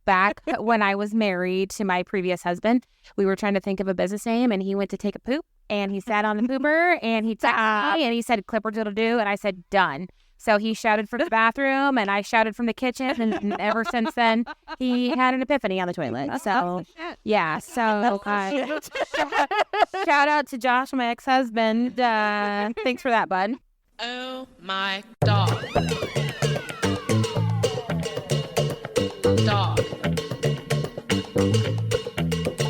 back when I was married to my previous husband, we were trying to think of a business name, and he went to take a poop, and he sat on the pooper, and he texted me, and he said, "Clipper diddle do," and I said, "Done." So he shouted from the bathroom, and I shouted from the kitchen, and ever since then, he had an epiphany on the toilet. So, yeah. So, shout out to Josh, my ex-husband. Thanks for that, bud. Oh my dog. Dog.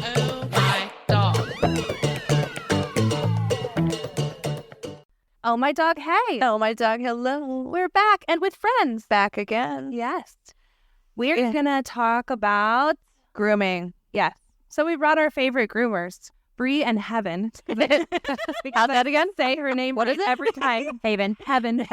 Oh my dog. Oh, my dog, hey. Oh, my dog, hello. We're back and with friends. Back again. Yes. We're going to talk about Grooming. yes. So we brought our favorite groomers, Bree and Heaven. How's that again? Say her name What is it? every time. Haven. Heaven.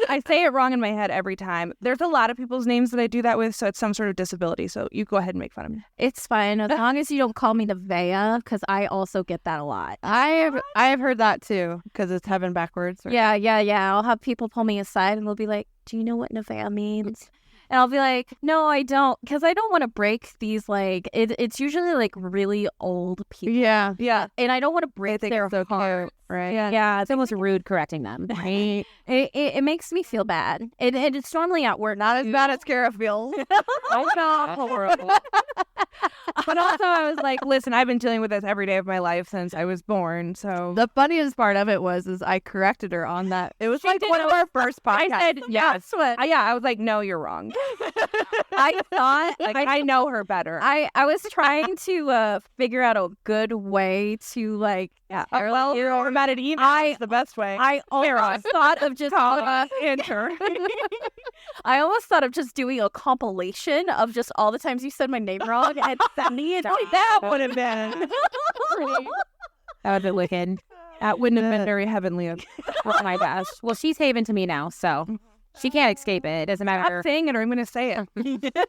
I say it wrong in my head every time. There's a lot of people's names that I do that with, so it's some sort of disability. So you go ahead and make fun of me. It's fine as long as you don't call me Nevaeh, because I also get that a lot. I have heard that too, because it's heaven backwards. Right? Yeah. I'll have people pull me aside, and they'll be like, "Do you know what Nevaeh means?" And I'll be like, "No, I don't," because I don't want to break these, like, it's usually, like, really old people. Yeah. Yeah. And I don't want to break their so heart. cute, right? Yeah, it's almost rude correcting them. Right? It makes me feel bad. It's normally at work. Not as bad as Kara feels. Oh, no. Horrible. But also, I was like, listen, I've been dealing with this every day of my life since I was born. So The funniest part of it was I corrected her on that. It was She like did one of our first podcasts. I said, yes. I was like, no, you're wrong. I thought, Like, I know her better. I was trying to figure out a good way to, like, well, you're about it email. It's the best way. I almost thought of just Enter. I almost thought of just doing a compilation of just all the times you said my name wrong and sending it. That would have been. That would have been wicked. That wouldn't have been very heavenly. Oh my gosh. Well, she's Haven to me now, so she can't escape it. It doesn't I'm matter. saying it or I'm going to say it.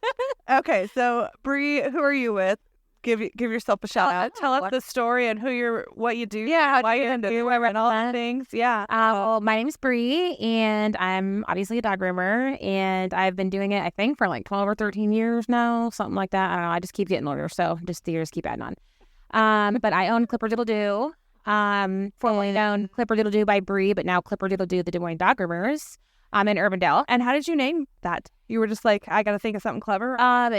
Okay, so Bree, who are you with? Give yourself a shout out. Tell us the story and what you do. Yeah, why you're into it and all the things. Yeah. Well, my name's Bree, and I'm obviously a dog groomer, and I've been doing it, I think, for like 12 or 13 years now, something like that. I don't know. I just keep getting older, so just the years keep adding on. But I own Clipper Diddle Do. Formerly known Clipper Diddle Do by Bree, but now Clipper Diddle Do the Des Moines Dog Groomers. I'm in Urbandale. And how did you name that? You were just like, I got to think of something clever?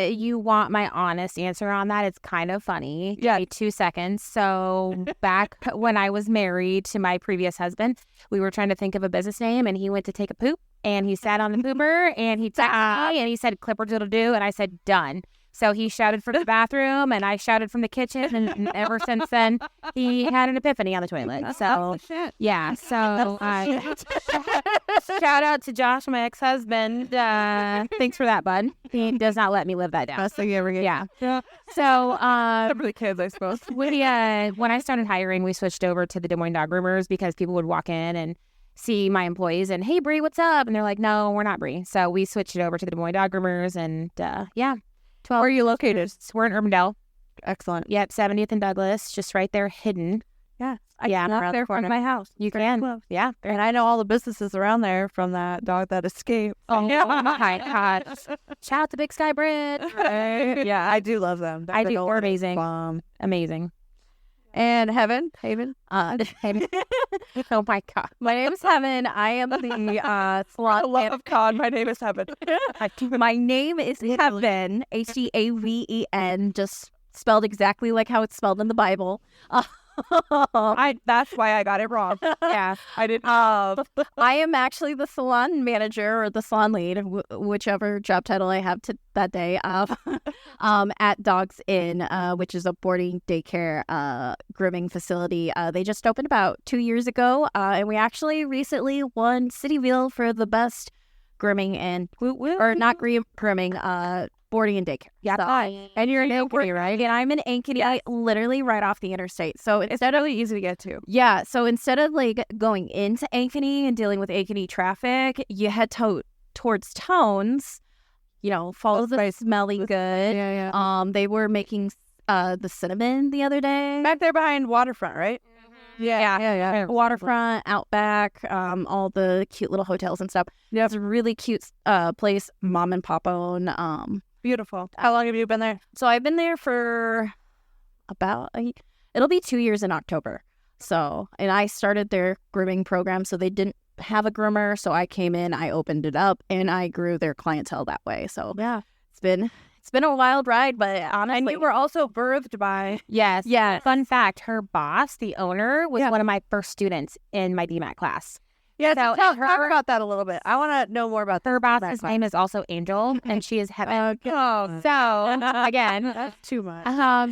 You want my honest answer on that? It's kind of funny. Yeah. Give me 2 seconds. So back when I was married to my previous husband, we were trying to think of a business name, and he went to take a poop, and he sat on the pooper, and he texted me, and he said, "Clipper diddle do," and I said, "Done." So he shouted from the bathroom, and I shouted from the kitchen, and ever since then, he had an epiphany on the toilet. So, yeah. So, shout out to Josh, my ex-husband. Thanks for that, bud. He does not let me live that down. Best thing you ever get. Yeah. So, For the kids, I suppose. when I started hiring, we switched over to the Des Moines Dog Groomers because people would walk in and see my employees and, "Hey, Bree, what's up?" And they're like, "No, we're not Bree." So we switched it over to the Des Moines Dog Groomers, and yeah. 12. Where are you located? We're in Urbandale. Excellent. Yep, 70th and Douglas, just right there, hidden. Yeah. Yeah, Not there from my house. you can. close. Yeah. And I know all the businesses around there from that dog that escaped. Oh my God. Shout out to Big Sky Bridge. Yeah, I do love them. I do. They're amazing. Bomb. Amazing. And Haven. Haven. Oh my God. My name is Heaven. I am the salon. Love God, my name is Heaven. My name is Heaven. Haven, just spelled exactly like how it's spelled in the Bible. That's why I got it wrong. Yeah. I didn't. I am actually the salon manager or the salon lead, whichever job title I have that day, at Dogs Inn, which is a boarding daycare grooming facility. They just opened about 2 years ago, and we actually recently won Cityville for the best grooming and grooming, boarding and daycare. Yeah. So, And you're in Ankeny, right? and I'm in Ankeny, literally right off the interstate. So It's really easy to get to. yeah, so instead of like going into Ankeny and dealing with Ankeny traffic, you head towards Tones, follow the smelly good. Yeah. They were making the cinnamon the other day. Back there behind Waterfront, right? Yeah. Waterfront, Outback, all the cute little hotels and stuff. Yep. It's a really cute place, mom and pop own. Beautiful. How long have you been there? So I've been there for it'll be 2 years in October. So, and I started their grooming program, so they didn't have a groomer. So I came in, I opened it up, and I grew their clientele that way. So Yeah. it's been a wild ride, but honestly, And you were also birthed by. Yes. yeah, Fun fact, her boss, the owner, was Yeah. one of my first students in my DMAT class. Yeah, So talk her- about that a little bit. I want to know more about Her that boss's class. name is also Angel, and she is Heaven. Oh, So, again, that's too much.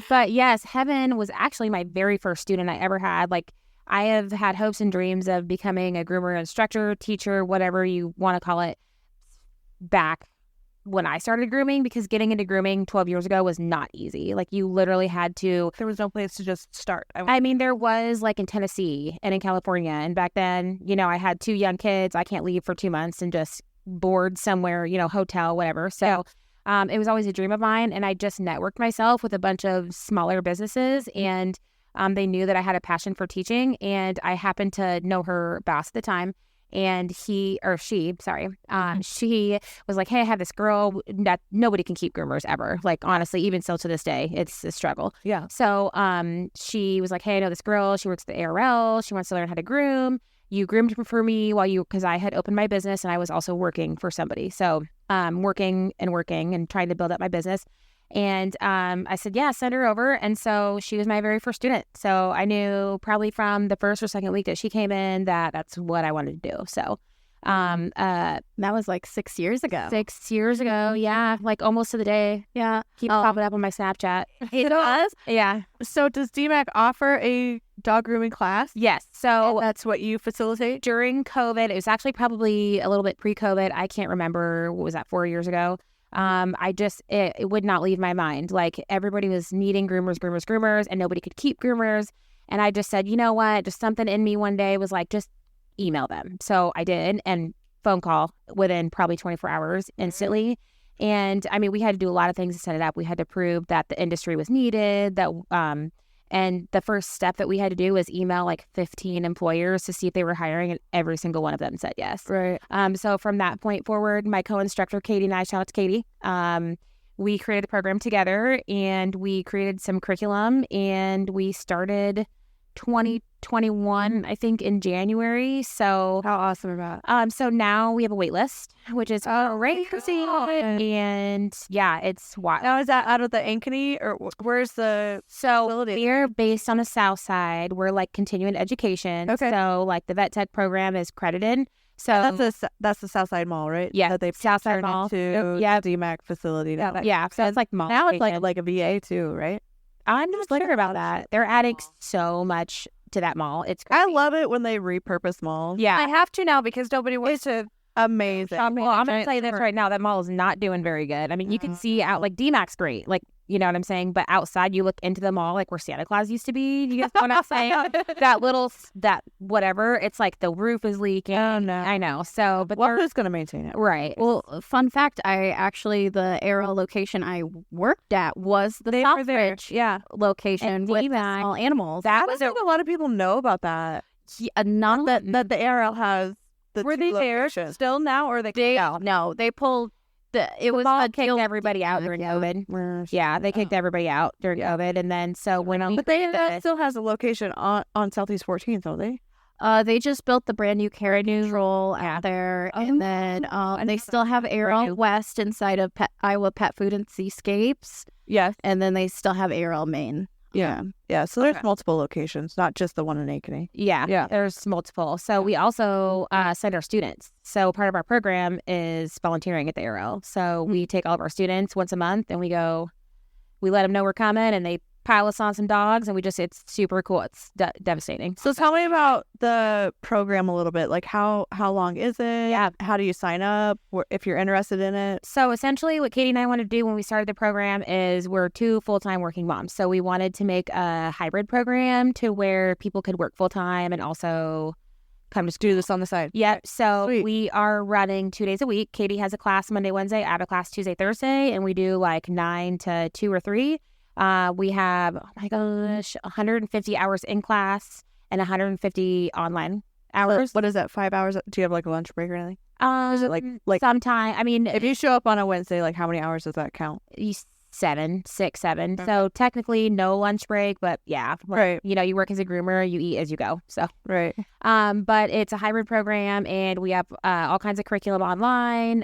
but yes, Heaven was actually my very first student I ever had. Like, I have had hopes and dreams of becoming a groomer instructor, teacher, whatever you want to call it, back when I started grooming, because getting into grooming 12 years ago was not easy. Like, you literally had to, There was no place to just start. I mean, there was like in Tennessee and in California. And back then, I had 2 young kids. I can't leave for 2 months and just board somewhere, hotel, whatever. So it was always a dream of mine. And I just networked myself with a bunch of smaller businesses. And they knew that I had a passion for teaching. And I happened to know her boss at the time. And she was like, hey, I have this girl that nobody can keep groomers ever. Like, honestly, even still to this day, it's a struggle. Yeah. So she was like, hey, I know this girl. She works at the ARL. She wants to learn how to groom. You groomed for me because I had opened my business and I was also working for somebody. So working and trying to build up my business. And I said, yeah, send her over. And so she was my very first student. So I knew probably from the first or second week that she came in that that's what I wanted to do. So that was like 6 years ago. 6 years ago, yeah, like almost to the day. Yeah. Keep popping up on my Snapchat. It does? Yeah. So does DMAC offer a dog grooming class? Yes. So That's what you facilitate? during COVID, it was actually probably a little bit pre-COVID. I can't remember. What was that, 4 years ago? It would not leave my mind. Like, everybody was needing groomers, and nobody could keep groomers. And I just said, you know what? Just something in me one day was like, just email them. So I did, and phone call within probably 24 hours instantly. And I mean, we had to do a lot of things to set it up. We had to prove that the industry was needed, and the first step that we had to do was email like 15 employers to see if they were hiring, and every single one of them said yes. Right. So from that point forward, my co-instructor, Katie, and I, shout out to Katie, we created the program together, and we created some curriculum, and we started 2021, I think, in January. So How awesome about that? so now we have a wait list, which is great. And yeah, it's wild. Now, is that out of the Ankeny, or where's the So facility? we're based on the South Side. We're like continuing education. Okay. So like the vet tech program is credited. So that's the Southside Mall, right? Yeah, That they've Southside turned Mall. into Yeah. DMAC facility now. yeah, so it's like mall Now it's education. like a VA too, right? I'm not sure about that. They're adding so much to that mall. It's I love it when they repurpose malls. yeah. I have to now because nobody wants to. Amazing. Well, I'm gonna tell you this right now. That mall is not doing very good. I mean, you can see out like DMAC's great, like, you know what I'm saying. But outside, you look into the mall, like where Santa Claus used to be. You guys know what I'm saying? that whatever. It's like the roof is leaking. Oh, no. I know. So, but Well, they're who's going to maintain it? right. Well, fun fact, the ARL location I worked at was the They were there. Southbridge Yeah. location And with the DMAC, small animals. that I was don't think a lot of people know about that. Not That the ARL has the Were two they there locations. still now, or they? no, they pulled it was mall a kicked guild- everybody out during COVID. Yeah, they kicked everybody out during COVID, and then so when But that still has a location on Southeast 14th, don't they? They just built the brand new carrot control out there, and then they still have ARL West inside of Iowa Pet Food and Seascapes, Yes. and then they still have ARL Maine. Yeah. Yeah. So there's multiple locations, not just the one in Ankeny. Yeah, there's multiple. So we also send our students. So part of our program is volunteering at the ARL. So we take all of our students once a month, and we let them know we're coming, and they pile us on some dogs, and it's super cool. It's devastating. So tell me about the program a little bit. Like how long is it? Yeah. How do you sign up if you're interested in it? So essentially what Katie and I wanted to do when we started the program is we're 2 full-time working moms. So we wanted to make a hybrid program to where people could work full-time and also come to Do this on the side. Yep. So Sweet. we are running 2 days a week. Katie has a class Monday, Wednesday, I have a class Tuesday, Thursday, and we do like 9 to 2 or 3. We have, 150 hours in class and 150 online hours. What is that? 5 hours? Do you have like a lunch break or anything? Is it like sometime? I mean, if you show up on a Wednesday, like how many hours does that count? 6, 7. Okay. So technically no lunch break, but yeah, Right. you know, you work as a groomer, you eat as you go. So, Right. but it's a hybrid program, and we have all kinds of curriculum online.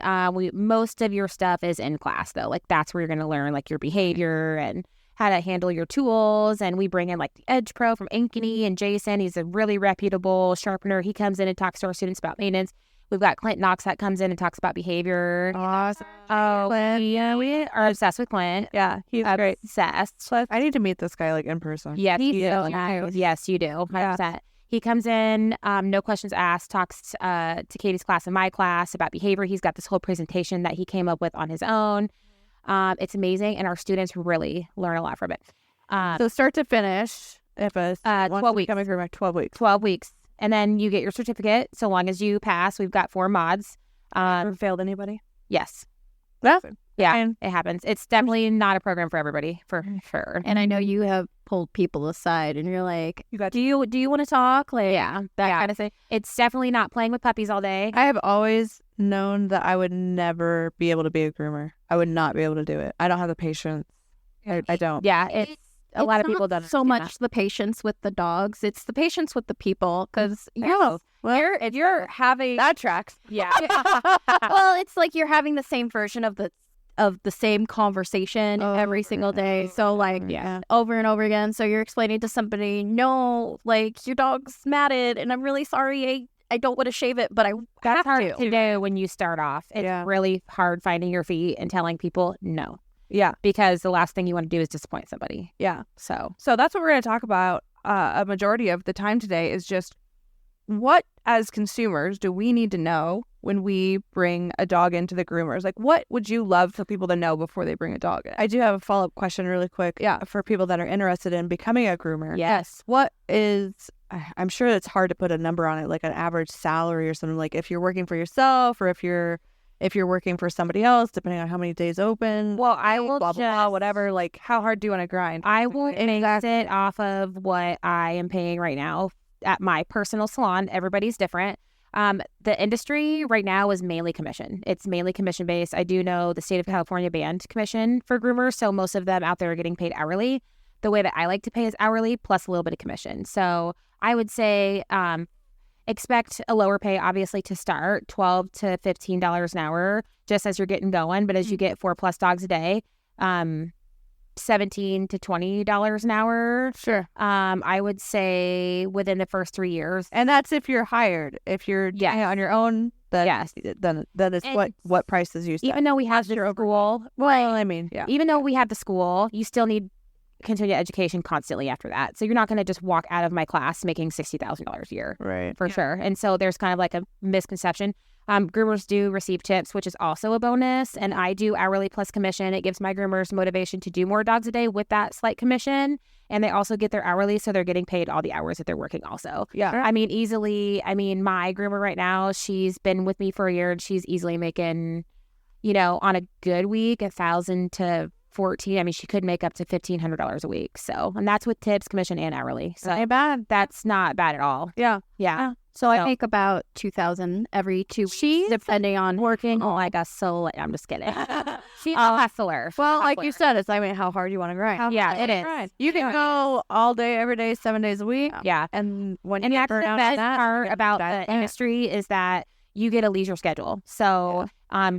Most of your stuff is in class though. Like that's where you're going to learn like your behavior and how to handle your tools. And we bring in like the Edge Pro from Ankeny and Jason. He's a really reputable sharpener. He comes in and talks to our students about maintenance. We've got Clint Knox that comes in and talks about behavior. Awesome. Oh, yeah, we are obsessed with Clint. Yeah, he's great. Obsessed. I need to meet this guy like in person. Yes, He's you so do. nice. Yes, you do. 100%. He comes in, no questions asked, talks to Katie's class and my class about behavior. He's got this whole presentation that he came up with on his own. It's amazing, and our students really learn a lot from it. So start to finish, if a 12 weeks. coming through my 12 weeks. 12 weeks. And then you get your certificate. So long as you pass, we've got 4 mods. Ever failed anybody? Yes. Yeah. Yeah, And- it happens. It's definitely not a program for everybody, for sure. And I know you have pulled people aside, and you're like, You got. do you want to talk? Like, Yeah, that yeah. kind of thing. It's definitely not playing with puppies all day. I have always known that I would never be able to be a groomer. I would not be able to do it. I don't have the patience. I don't. Yeah, it's a lot of people not don't so understand much the patience with the dogs. It's the patience with the people, because Oh, well, if you're having that tracks. Yeah. well, it's like you're having the same version of the same conversation every single day. So like Yeah. over and over again. So you're explaining to somebody, no, like your dog's matted, and I'm really sorry. I don't want to shave it, but I That's have hard to. to do when you start off. It's Yeah. really hard finding your feet and telling people no, Yeah. because the last thing you want to do is disappoint somebody. Yeah. So So that's what we're going to talk about a majority of the time today is just what, as consumers, do we need to know when we bring a dog into the groomers? Like, what would you love for people to know before they bring a dog in? I do have a follow-up question really quick. Yeah. For people that are interested in becoming a groomer. yes. What is, I'm sure it's hard to put a number on it, like an average salary or something, like if you're working for yourself or if you're working for somebody else, depending on how many days open. Well, I will blah, blah, blah, just- whatever. Like, How hard do you want to grind? I will base it off of what I am paying right now at my personal salon. Everybody's different. The industry right now is mainly commission. It's mainly commission based. I do know the state of California banned commission for groomers, so most of them out there are getting paid hourly. The way that I like to pay is hourly plus a little bit of commission. So I would say expect a lower pay, obviously, to start, $12 to $15 an hour, just as you're getting going. But as you get 4+ dogs a day, $17 to $20 an hour. Sure. I would say within the first 3 years. And that's if you're hired. If you're Yes. doing it on your own, then Yes. then it's And what prices you set. Even though we have the school, Well, I mean, yeah. even though we have the school, you still need continued education constantly after that. So you're not going to just walk out of my class making $60,000 a year. Right. For sure. And so there's kind of like a misconception. Groomers do receive tips, which is also a bonus. And I do hourly plus commission. It gives my groomers motivation to do more dogs a day with that slight commission. And they also get their hourly, so they're getting paid all the hours that they're working also. Yeah. I mean, easily, my groomer right now, she's been with me for a year, and she's easily making, on a good week, 1,000 to 14. I mean, she could make up to $1,500 a week. So, and that's with tips, commission, and hourly. So Ain't bad. that's not bad at all. Yeah. Yeah. So I So- make about 2,000 every 2 weeks, She's depending on working like a soul. I'm just kidding. She's a hustler. Well, like you said, it's how hard you want to grind. Yeah, it is. You can go all day, every day, 7 days a week. Yeah. And when And you that's get the burnt out on best that, part you about got the it. industry is that you get a leisure schedule. So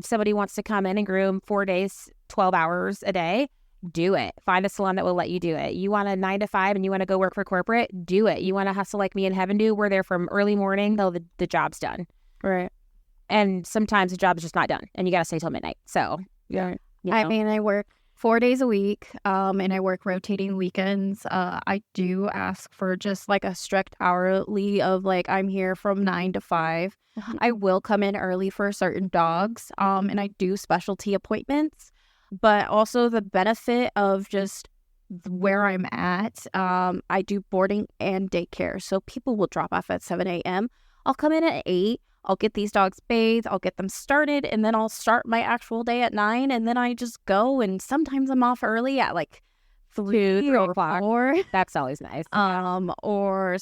somebody wants to come in and groom 4 days, 12 hours a day, do it. Find a salon that will let you do it. You want a 9 to 5 and you want to go work for corporate, do it. You want to hustle like me and Heaven do, we're there from early morning till the job's done. Right. And sometimes the job is just not done and you got to stay till midnight. So, Yeah. I mean, I work 4 days a week, and I work rotating weekends. I do ask for just like a strict hourly of like I'm here from 9 to 5. I will come in early for certain dogs, and I do specialty appointments. But also the benefit of just where I'm at, I do boarding and daycare. So people will drop off at 7 a.m. I'll come in at 8. I'll get these dogs bathed, I'll get them started, and then I'll start my actual day at 9, and then I just go, and sometimes I'm off early at like 3 or 4. that's always nice. Or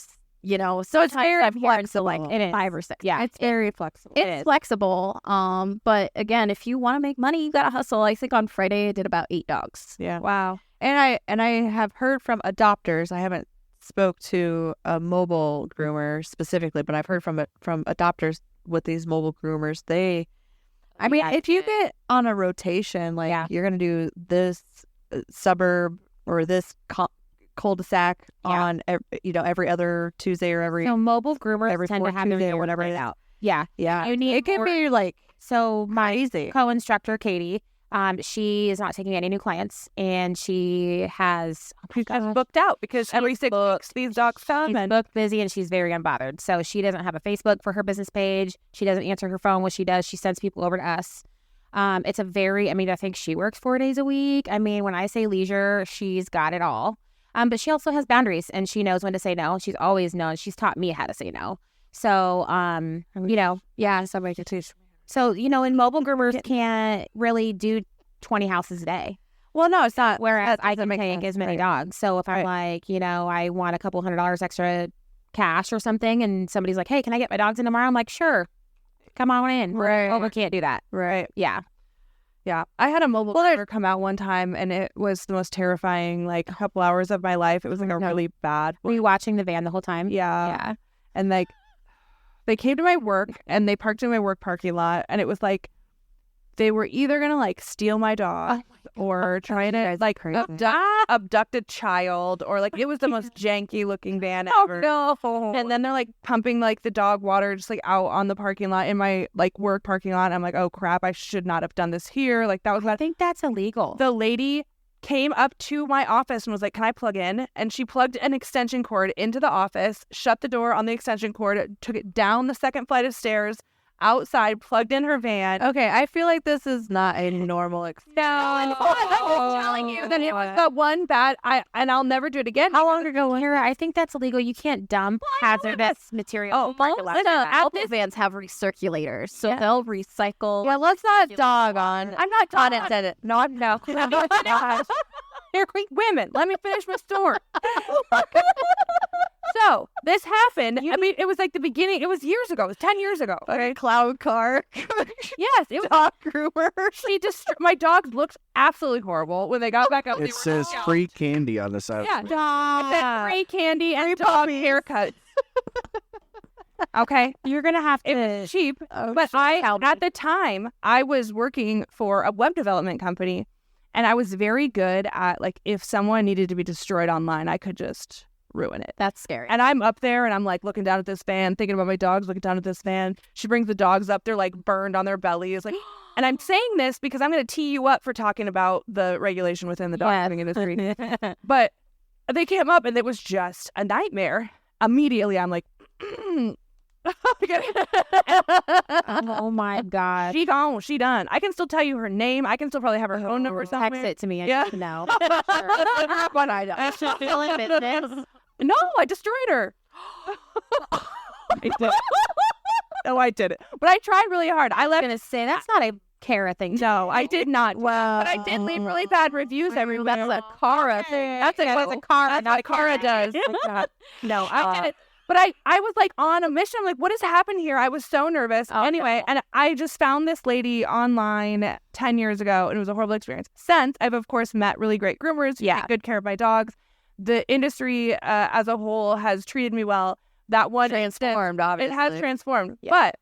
So it's very I'm hearing to like flexible. It is. 5 or 6. Yeah. It's very flexible. It's flexible. But again, if you want to make money, you gotta hustle. I think on Friday I did about 8 dogs. Yeah. Wow. And I have heard from adopters. I haven't spoke to a mobile groomer specifically, but I've heard from adopters with these mobile groomers. I mean, if you get on a rotation, like you're gonna do this suburb or this cul-de-sac on every other Tuesday or every So mobile groomers every tend to fourth have their Tuesday or day whatever. laid out. Yeah. Yeah, You need it can more- be like So my crazy. co-instructor, Katie, she is not taking any new clients, and she has She's just booked out because every 6 weeks these dogs come she's and booked, busy, and she's very unbothered. So she doesn't have a Facebook for her business page. She doesn't answer her phone. What she does, she sends people over to us. It's a very, I think she works 4 days a week. When I say leisure, she's got it all. But she also has boundaries, and she knows when to say no. She's always known. She's taught me how to say no. So, Somebody could teach. So, and mobile groomers can't really do 20 houses a day. Well, no, it's not. Whereas that I doesn't can make take sense, as many right. dogs. So if I'm like, I want a couple $100 extra cash or something, and somebody's like, hey, can I get my dogs in tomorrow? I'm like, sure. Come on in. Right. Oh, we can't do that. right. Yeah. Yeah, I had a mobile groomer come out one time, and it was the most terrifying couple hours of my life. It was like a really bad. Were you watching the van the whole time? Yeah. And they came to my work and they parked in my work parking lot, and it was like they were either gonna steal my dog or try to abduct a child, or it was the most janky looking van ever. no. And then they're pumping the dog water just out on the parking lot in my work parking lot. I'm like, oh crap, I should not have done this here. That was I think that's illegal. the lady came up to my office and was like, can I plug in? And she plugged an extension cord into the office, shut the door on the extension cord, took it down the second flight of stairs, outside, plugged in her van. Okay, I feel like this is not a normal experience. No, I was telling you that it was the one bad. And I'll never do it again. How long ago, Kara? I think that's illegal. You can't dump hazardous material. Oh, Apple vans have recirculators, so they'll recycle. Well, let's not dog on. I'm not on done. it. Said it. No, I'm no. Here, women, let me finish my story. So this happened. It was the beginning. It was years ago. It was 10 years ago. Okay. Cloud car. Yes, it was Dog groomer. my dogs looked absolutely horrible when they got back up. It says free candy on the side. Yeah, it said free candy and dog haircuts. Okay, You're going to have it to. was cheap, but at the time I was working for a web development company, and I was very good at if someone needed to be destroyed online, I could just ruin it. That's scary. And I'm up there and I'm looking down at this van, thinking about my dogs, looking down at this van. She brings the dogs up, they're burned on their bellies. And I'm saying this because I'm going to tee you up for talking about the regulation within the dog grooming industry. But they came up and it was just a nightmare. Immediately I'm like, Oh my God. she gone, she done. I can still tell you her name. I can still probably have her phone number somewhere. Text it to me. I Yeah. need to know. But I know. Still in business. No, I destroyed her. I did. No, I didn't. But I tried really hard. I I'm left. going to say that's not a Kara thing. No, I did not. Wow. But I did leave really bad reviews everywhere. That's a Cara thing. That's a Cara. That's what Cara does. No, I didn't. But I was on a mission. I'm like, what has happened here? I was so nervous. Anyway, and I just found this lady online 10 years ago, and it was a horrible experience. Since I've, of course, met really great groomers who take good care of my dogs. The industry as a whole has treated me well. That one Transformed, obviously. It has transformed. Yeah. But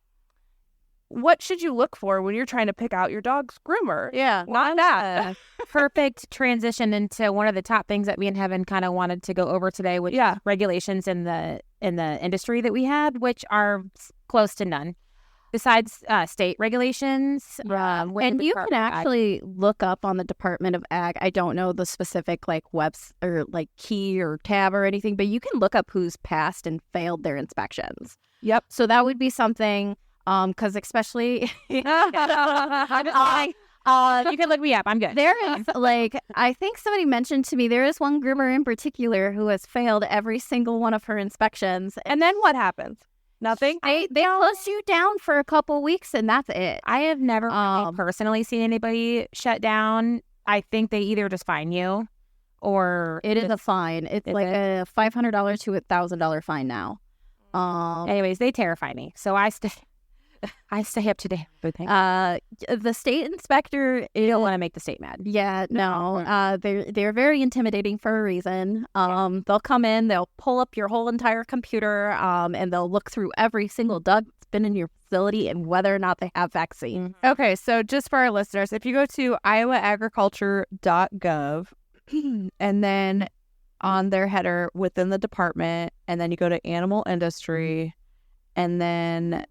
what should you look for when you're trying to pick out your dog's groomer? Yeah. Not that. Perfect transition into one of the top things that me and Heaven kind of wanted to go over today, which is regulations in the industry that we had, which are close to none. Besides state regulations, And you can actually look up on the Department of Ag. I don't know the specific webs or key or tab or anything, but you can look up who's passed and failed their inspections. Yep. So that would be something, because especially you can look me up. I'm good. there is I think somebody mentioned to me there is one groomer in particular who has failed every single one of her inspections. And then what happens? Nothing. They close you down for a couple weeks and that's it. I have never really personally seen anybody shut down. I think they either just fine you or It is a fine. It's Is like it? a $500 to $1,000 fine now. Anyways, they terrify me. So I stay up to date with everything. The state inspector, You don't want to make the state mad. yeah, no, they're very intimidating for a reason. They'll come in, they'll pull up your whole entire computer, and they'll look through every single dog that's been in your facility and whether or not they have vaccine. Okay, so just for our listeners, if you go to iowaagriculture.gov and then on their header within the department, and then you go to animal industry and then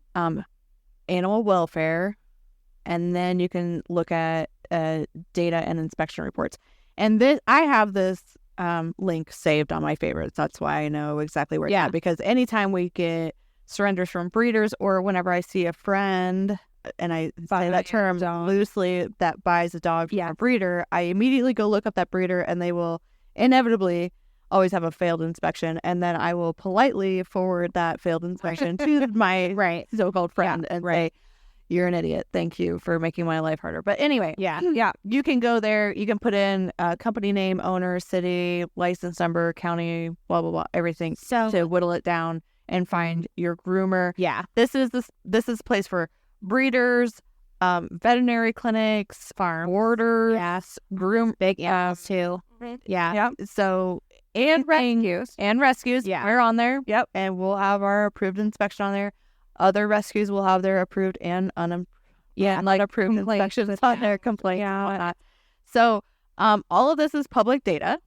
animal welfare, and then you can look at data and inspection reports. And this, I have this link saved on my favorites. That's why I know exactly where it's at, because anytime we get surrenders from breeders, or whenever I see a friend, and I say that term loosely, that buys a dog from a breeder, I immediately go look up that breeder, and they will inevitably always have a failed inspection, and then I will politely forward that failed inspection to my so-called friend and say, "You're an idiot. Thank you for making my life harder." But anyway, you can go there. You can put in company name, owner, city, license number, county, blah blah blah, everything, to whittle it down and find your groomer. This is a place for breeders, veterinary clinics, farm boarders, groom, Big animals too. So and rescues. We're on there. And we'll have our approved inspection on there. Other rescues will have their approved and unapproved inspections on their complaints and whatnot. So all of this is public data.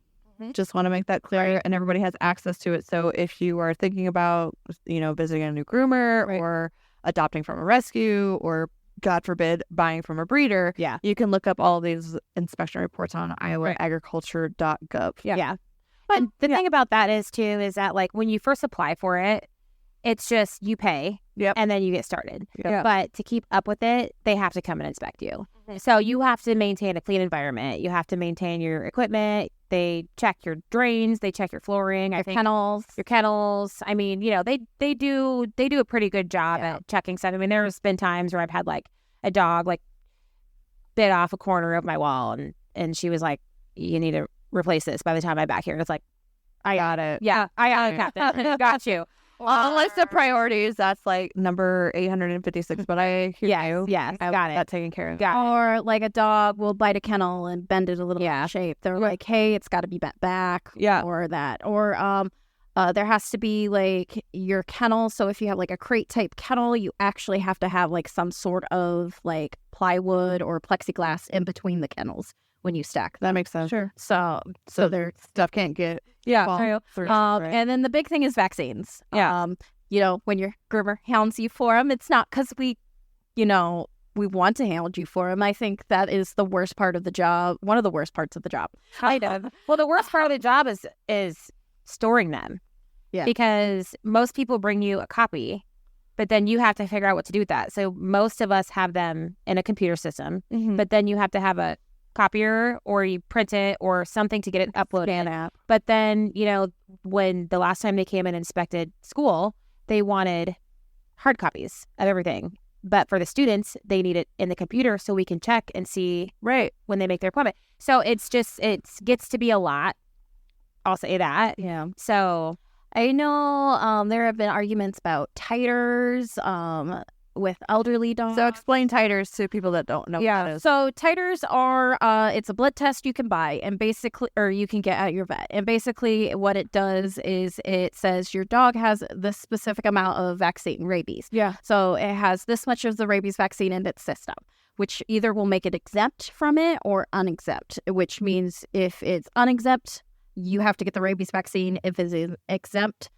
Just want to make that clear, and everybody has access to it. So if you are thinking about, visiting a new groomer or adopting from a rescue, or God forbid, buying from a breeder, you can look up all these inspection reports on iowaagriculture.gov. But the thing about that is that like when you first apply for it, it's just you pay and then you get started. But to keep up with it, they have to come and inspect you. So you have to maintain a clean environment. You have to maintain your equipment. They check your drains. They check your flooring. Your kennels. I mean, they do a pretty good job at checking stuff. I mean, there's been times where I've had like a dog like bit off a corner of my wall, and she was like, "You need to replace this by the time I'm back here." And it's like, I got it. Yeah, I got it, Captain. Got you. On the list of priorities, that's like number 856, but I hear you. Yes, I got it. That taken care of. Or like a dog will bite a kennel and bend it a little out of shape. They're like, "Hey, it's got to be bent back." Or that. Or there has to be like your kennel. So if you have like a crate type kennel, you actually have to have like some sort of like plywood or plexiglass in between the kennels when you stack. That makes sense. Sure. So their stuff can't get through. And then the big thing is vaccines. When your groomer hounds you for them, it's not because we want to hound you for them. I think that is the worst part of the job. One of the worst parts of the job. Kind of. Well, the worst part of the job is storing them. Because most people bring you a copy, but then you have to figure out what to do with that. So most of us have them in a computer system, but then you have to have a copier, or you print it, or something to get it uploaded. But then, when the last time they came and inspected school, they wanted hard copies of everything. But for the students, they need it in the computer so we can check and see when they make their appointment. So it gets to be a lot. I'll say that. So I know there have been arguments about titers with elderly dogs. So explain titers to people that don't know what that is. So titers are, it's a blood test you can buy and basically, or you can get at your vet. And basically what it does is it says your dog has this specific amount of vaccine, rabies. So it has this much of the rabies vaccine in its system, which either will make it exempt from it or unexempt, which means if it's unexempt, you have to get the rabies vaccine. If it's exempt,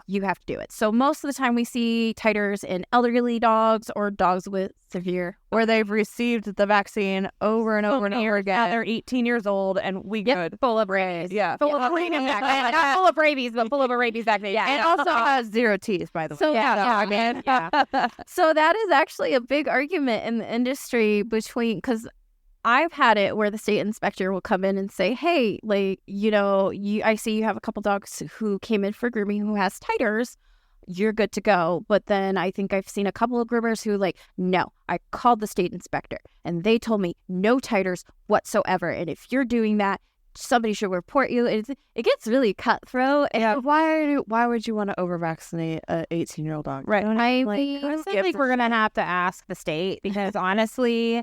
you have to do it. So most of the time we see titers in elderly dogs or dogs with severe, where they've received the vaccine over and over and over again. They're 18 years old and good. Full of rabies. Full of rabies. Not full of rabies, but full of a rabies vaccine. And also has 0 teeth, by the way. So, so that is actually a big argument in the industry because I've had it where the state inspector will come in and say, "Hey, like, I see you have a couple dogs who came in for grooming who has titers. You're good to go." But then I think I've seen a couple of groomers who no, I called the state inspector and they told me no titers whatsoever. And if you're doing that, somebody should report you. It gets really cutthroat. Yeah. Why would you want to over vaccinate a 18-year-old dog? Right. I Like, mean, who I gives think a we're gonna have to ask the state because honestly,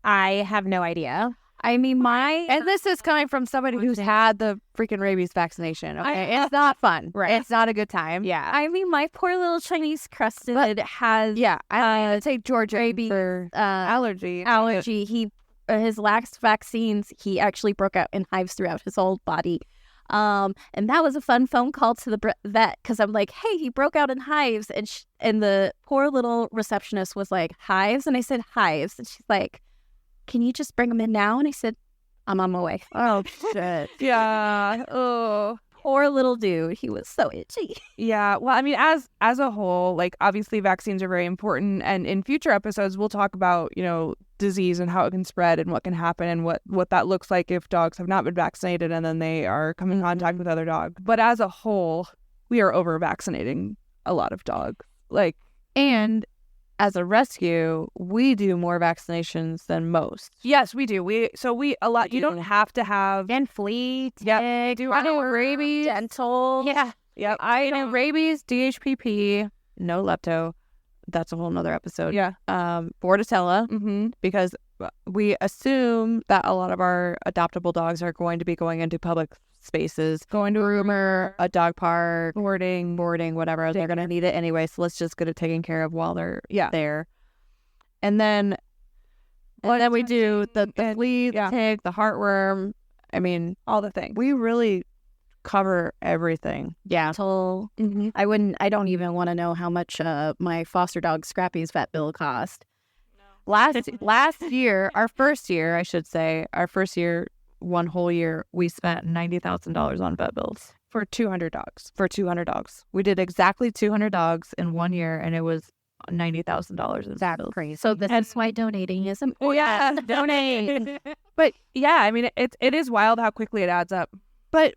I have no idea. I mean, And this is coming from somebody who's had the freaking rabies vaccination. Okay, it's not fun. Right. It's not a good time. Yeah. I mean, my poor little Chinese crested has Yeah, I would say Georgia rabies for Allergy. allergy. He his last vaccines, he actually broke out in hives throughout his whole body. And that was a fun phone call to the vet because I'm like, hey, he broke out in hives, and the poor little receptionist was like, hives, and I said hives, and she's like, can you just bring him in now? And I said, I'm on my way. oh shit. Yeah. Oh. Poor little dude, he was so itchy. Yeah. Well, I mean, as a whole, like obviously vaccines are very important, and in future episodes we'll talk about disease and how it can spread and what can happen and what that looks like if dogs have not been vaccinated and then they are coming in contact with other dogs. But as a whole, we are over vaccinating a lot of dogs. Like, And as a rescue, we do more vaccinations than most. yes, we do. You don't have to have. And flea, Yep. tick, I know rabies. Dental. yeah. Yep. I know rabies, DHPP, no lepto. That's a whole nother episode. Yeah. Bordetella, Mm-hmm. because we assume that a lot of our adoptable dogs are going to be going into public spaces, Going to a groomer, a dog park, boarding. whatever. They're going to need it anyway, so let's just get it taken care of while they're Yeah. there. And then we do the and- flea, the yeah. tick, the heartworm. I mean, All the things. we really cover everything. Yeah. Dental. Mm-hmm. I don't even want to know how much my foster dog Scrappy's vet bill cost. Last year, our first year, one whole year, we spent $90,000 on vet bills For 200 dogs. for 200 dogs. We did exactly 200 dogs in 1 year, and it was $90,000 in vet bills. Crazy. So this is why donating is important. Oh yeah, donate. But yeah, I mean, it is wild how quickly it adds up. But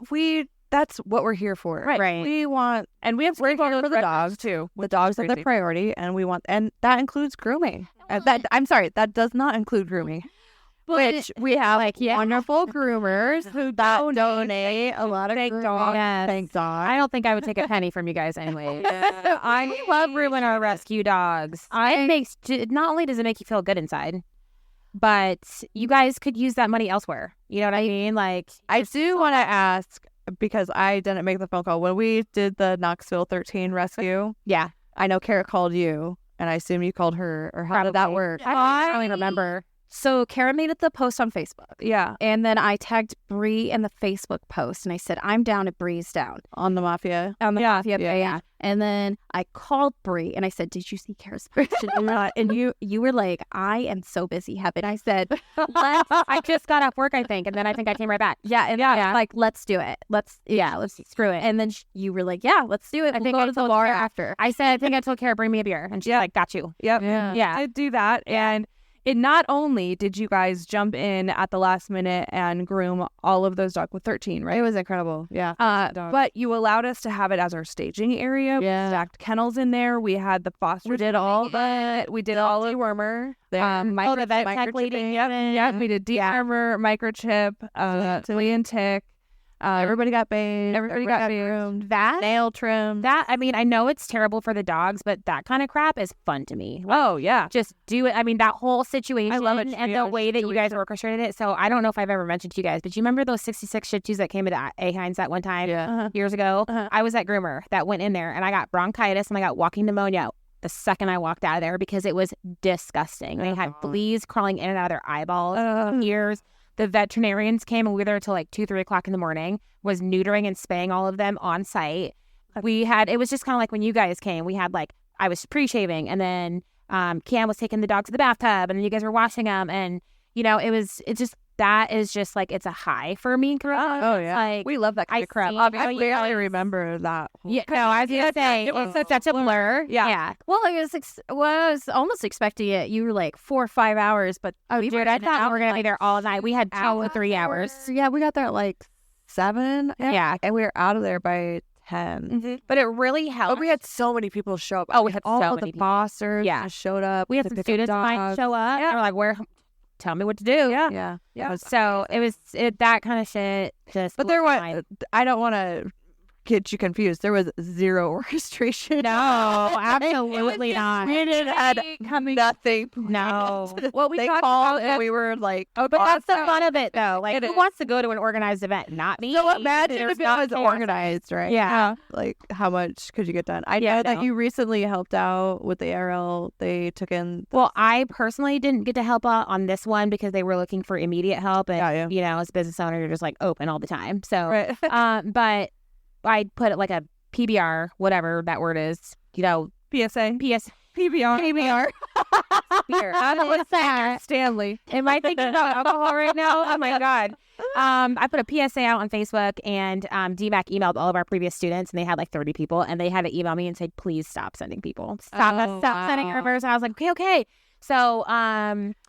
that's what we're here for. Right. We want, And we have we're here for the dogs too. The dogs are the crazy. priority, and that includes grooming. That does not include grooming. Which we have wonderful groomers who donate a lot of Thank grooming. God. Yes. Thank God. I don't think I would take a penny from you guys anyway. I We love grooming our rescue dogs. Not only does it make you feel good inside, but you guys could use that money elsewhere. You know what I mean? Like, I do want to ask, because I didn't make the phone call, when we did the Knoxville 13 rescue, yeah. I know Kara called you, and I assume you called her, or how did that Probably. work? I don't really remember. So Kara made the post on Facebook. Yeah. And then I tagged Bree in the Facebook post, and I said, I'm down at Bree's down. On the Mafia. On the Yeah, Mafia page. And then I called Bree, and I said, did you see Kara's post? And you were like, I am so busy, Heaven. I said, I just got off work, I think, and then I think I came right back. yeah, and I was like, let's do it. Let's Screw it. And then you were like, yeah, let's do it. I We'll think go I to the told bar Kara- after. I said, I think I told Kara, bring me a beer. And she's like, got you. Yep. Yeah. I do that. And it not only did you guys jump in at the last minute and groom all of those dogs with 13, right? It was incredible. Yeah. But you allowed us to have it as our staging area. Yeah. We stacked kennels in there. We had the foster. We did all the We did all of dewormer. The vet tech lady. Yep. We did dewormer, microchip, flea and tick. Everybody got bathed. Everybody got groomed. That, Nail trimmed. I mean, I know it's terrible for the dogs, but that kind of crap is fun to me. Oh yeah. Just do it. I mean, that whole situation I love it. and the way that you guys orchestrated it. So I don't know if I've ever mentioned to you guys, but you remember those 66 Shih Tzus that came into Ahines that one time years ago? I was at groomer that went in there, and I got bronchitis and I got walking pneumonia the second I walked out of there because it was disgusting. They had fleas crawling in and out of their eyeballs, ears. The veterinarians came, and we were there till like 2-3 o'clock in the morning, was neutering and spaying all of them on site. It was just kind of like when you guys came, we had I was pre-shaving, and then Cam was taking the dog to the bathtub, and then you guys were washing them. And, that is just it's a high for me. Oh yeah. Like, We love that kind of crap. I barely remember that. yeah, no, I was going to say, it's such a blur. Yeah. Well, I was almost expecting it. You were like 4 or 5 hours, but Dude, I thought we were going to be there all night. We had 2 or 3 hours. Yeah, we got there at like 7. Yeah. And we were out of there by 10. But it really helped. But we had so many people show up. Oh, we had all so of many the people. fosters Yeah. showed up. We had to some pick up students of mine dogs. show up. Yeah. And we're like, we're tell me what to do. Yeah. So that kind of shit just. But there was, I don't want to get you confused. There was zero orchestration. No, absolutely not. We didn't had nothing. No. Well, we They talked called about and we were like, Oh, but that's the fun of it, though. Like, It who is. wants to go to an organized event? Not me. so imagine There's if it not was chaos. organized, right? Yeah. Like, how much could you get done? I Yeah, know that no. you recently helped out with the ARL. They took in. Well, I personally didn't get to help out on this one because they were looking for immediate help. And, Yeah. you know, as a business owner, you're just like open all the time. So, Right. but I put it like a PBR, whatever that word is, you know, PSA, PS. PBR. PBR. What's that? Stanley. Am I thinking about alcohol right now? Oh my God. I put a PSA out on Facebook, and DMAC emailed all of our previous students, and they had like 30 people, and they had to email me and say, please stop sending people. Stop sending rumors. And I was like, okay. So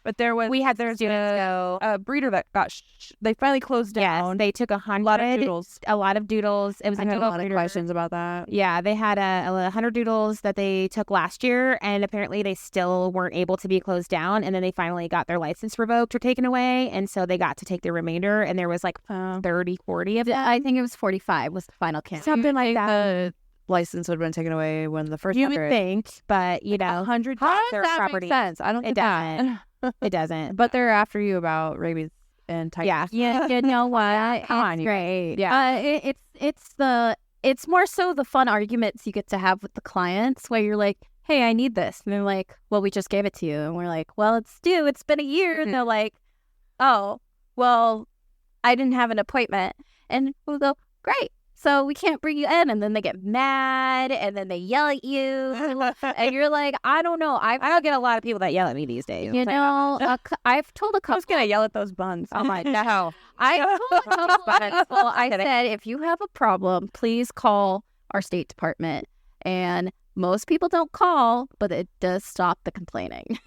But there was we had their students go. a breeder that got they finally closed Yes, down. they took a lot of 100 doodles. a lot of doodles. It was I a had a doodle lot of breeder. questions about that. Yeah, they had 100 doodles that they took last year, and apparently they still weren't able to be closed down. And then they finally got their license revoked or taken away, and so they got to take the remainder. And there was like 30, 40 of them. I think it was 45 was the final count. Something like that. The license would have been taken away when the first You would 100. think, but you know, 100. How does their that property. make sense? I don't It get that. doesn't. It doesn't. But they're after you about rabies and typhus. Yeah. You know what? Come on, It's you great. Yeah. It's more so the fun arguments you get to have with the clients where you're like, hey, I need this. And they're like, well, we just gave it to you. And we're like, well, it's due. It's been a year. And they're like, oh, well, I didn't have an appointment. And we'll go, great. So we can't bring you in. And then they get mad and then they yell at you. And you're like, I don't know. I don't get a lot of people that yell at me these days. You know, I've told a I couple. was gonna yell at those buns. Oh my no. I told a couple of people, I said, if you have a problem, please call our State Department. And most people don't call, but it does stop the complaining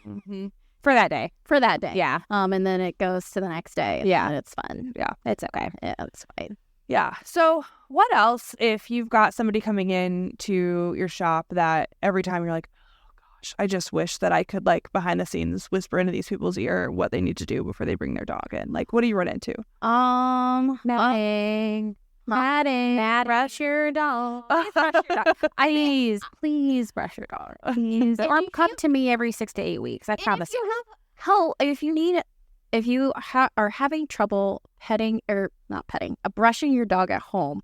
For that day. for that day. Yeah. And then it goes to the next day. Yeah. And it's fun. It's okay. Yeah, it's fine. Yeah. So what else if you've got somebody coming in to your shop that every time you're like, oh gosh, I just wish that I could like behind the scenes whisper into these people's ear what they need to do before they bring their dog in. Like, what do you run into? Matting. Brush your dog. Please brush your dog. Please. Or come to me every 6 to 8 weeks. I promise. If you are having trouble brushing your dog at home,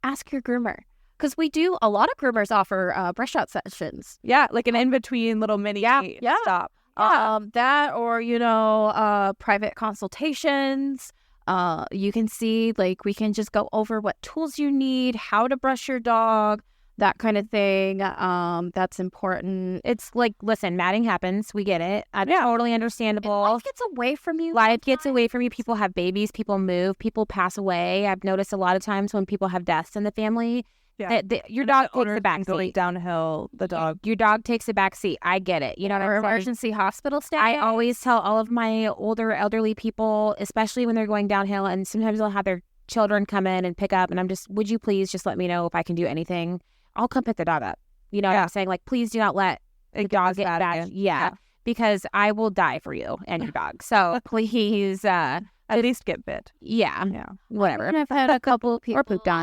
ask your groomer. Because a lot of groomers offer brush out sessions. Yeah, like an in between little mini stop. That or, private consultations. You can see, like, we can just go over what tools you need, how to brush your dog, that kind of thing. That's important. It's like, listen, matting happens. We get it. Totally understandable. Life gets away from you. Life gets away from you. People have babies. People move. People pass away. I've noticed a lot of times when people have deaths in the family, your dog takes the back going seat. downhill. The dog. Your dog takes the back seat. I get it. You know what Or I'm saying? emergency hospital stay. I always tell all of my older elderly people, especially when they're going downhill, and sometimes they'll have their children come in and pick up, and I'm just, would you please just let me know if I can do anything? I'll come pick the dog up. You know what I'm saying? Like, please do not let the dog get bad. Yeah, because I will die for you and your dog. So please, At least get bit. yeah, whatever. And I've had a couple of people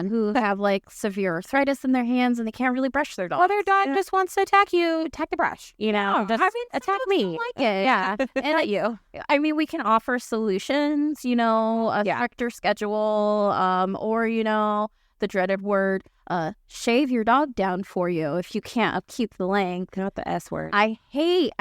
who have like severe arthritis in their hands and they can't really brush their dog. Well, their dog just wants to attack you. Attack the brush. You know, just attack me. like it. Yeah, And not you. I mean, we can offer solutions, a stricter schedule, or, the dreaded word, shave your dog down for you if you can't upkeep the length. Not the S word. I hate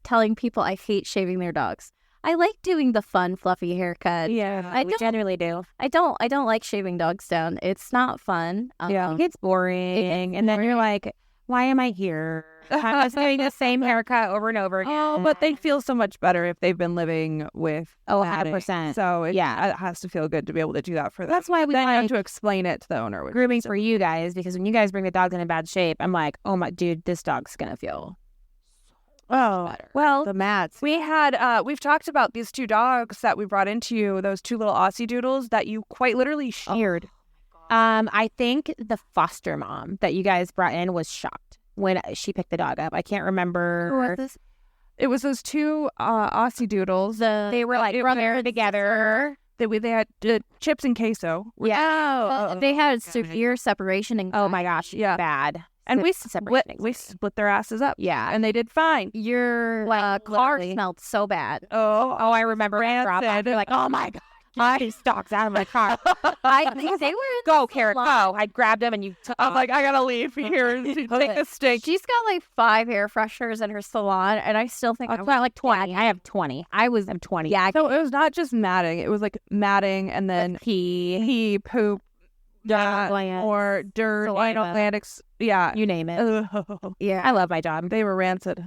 telling people I hate shaving their dogs. I like doing the fun, fluffy haircut. Yeah, we generally do. I don't like shaving dogs down. It's not fun. It gets boring. And then you're like, why am I here? I'm just doing the same haircut over and over again. Oh, but they feel so much better if they've been living with 100%. So it has to feel good to be able to do that for them. That's why we then you have like to explain it to the owner. Which grooming for you guys, because when you guys bring the dogs in bad shape, I'm like, oh my dude, this dog's gonna feel better. Well, The mats. we've talked about these two dogs that we brought into you, those two little Aussie doodles that you quite literally shared. I think the foster mom that you guys brought in was shocked when she picked the dog up. I can't remember. Who was this? It was those two Aussie doodles. They were like brother together. They had chips and queso. Yeah. They had severe separation and Oh my gosh, Yeah. bad. And we Separation split their asses up. Yeah. And they did fine. your Like, car literally. smelled so bad. Oh, I remember drop off. You're like, oh my god, these dogs out of my car. I think they were Go, Karen, go. I grabbed them and you took I off. was like, I gotta leave here to take a stink. She's got like 5 air fresheners in her salon, and I still think I've got like 20. I have 20. I'm 20. Yeah, So it was not just matting. It was like matting and then pee, poop, glands, or dirt, saliva. Atlantics. Yeah. you name it. Ugh. yeah. I love my job. They were rancid.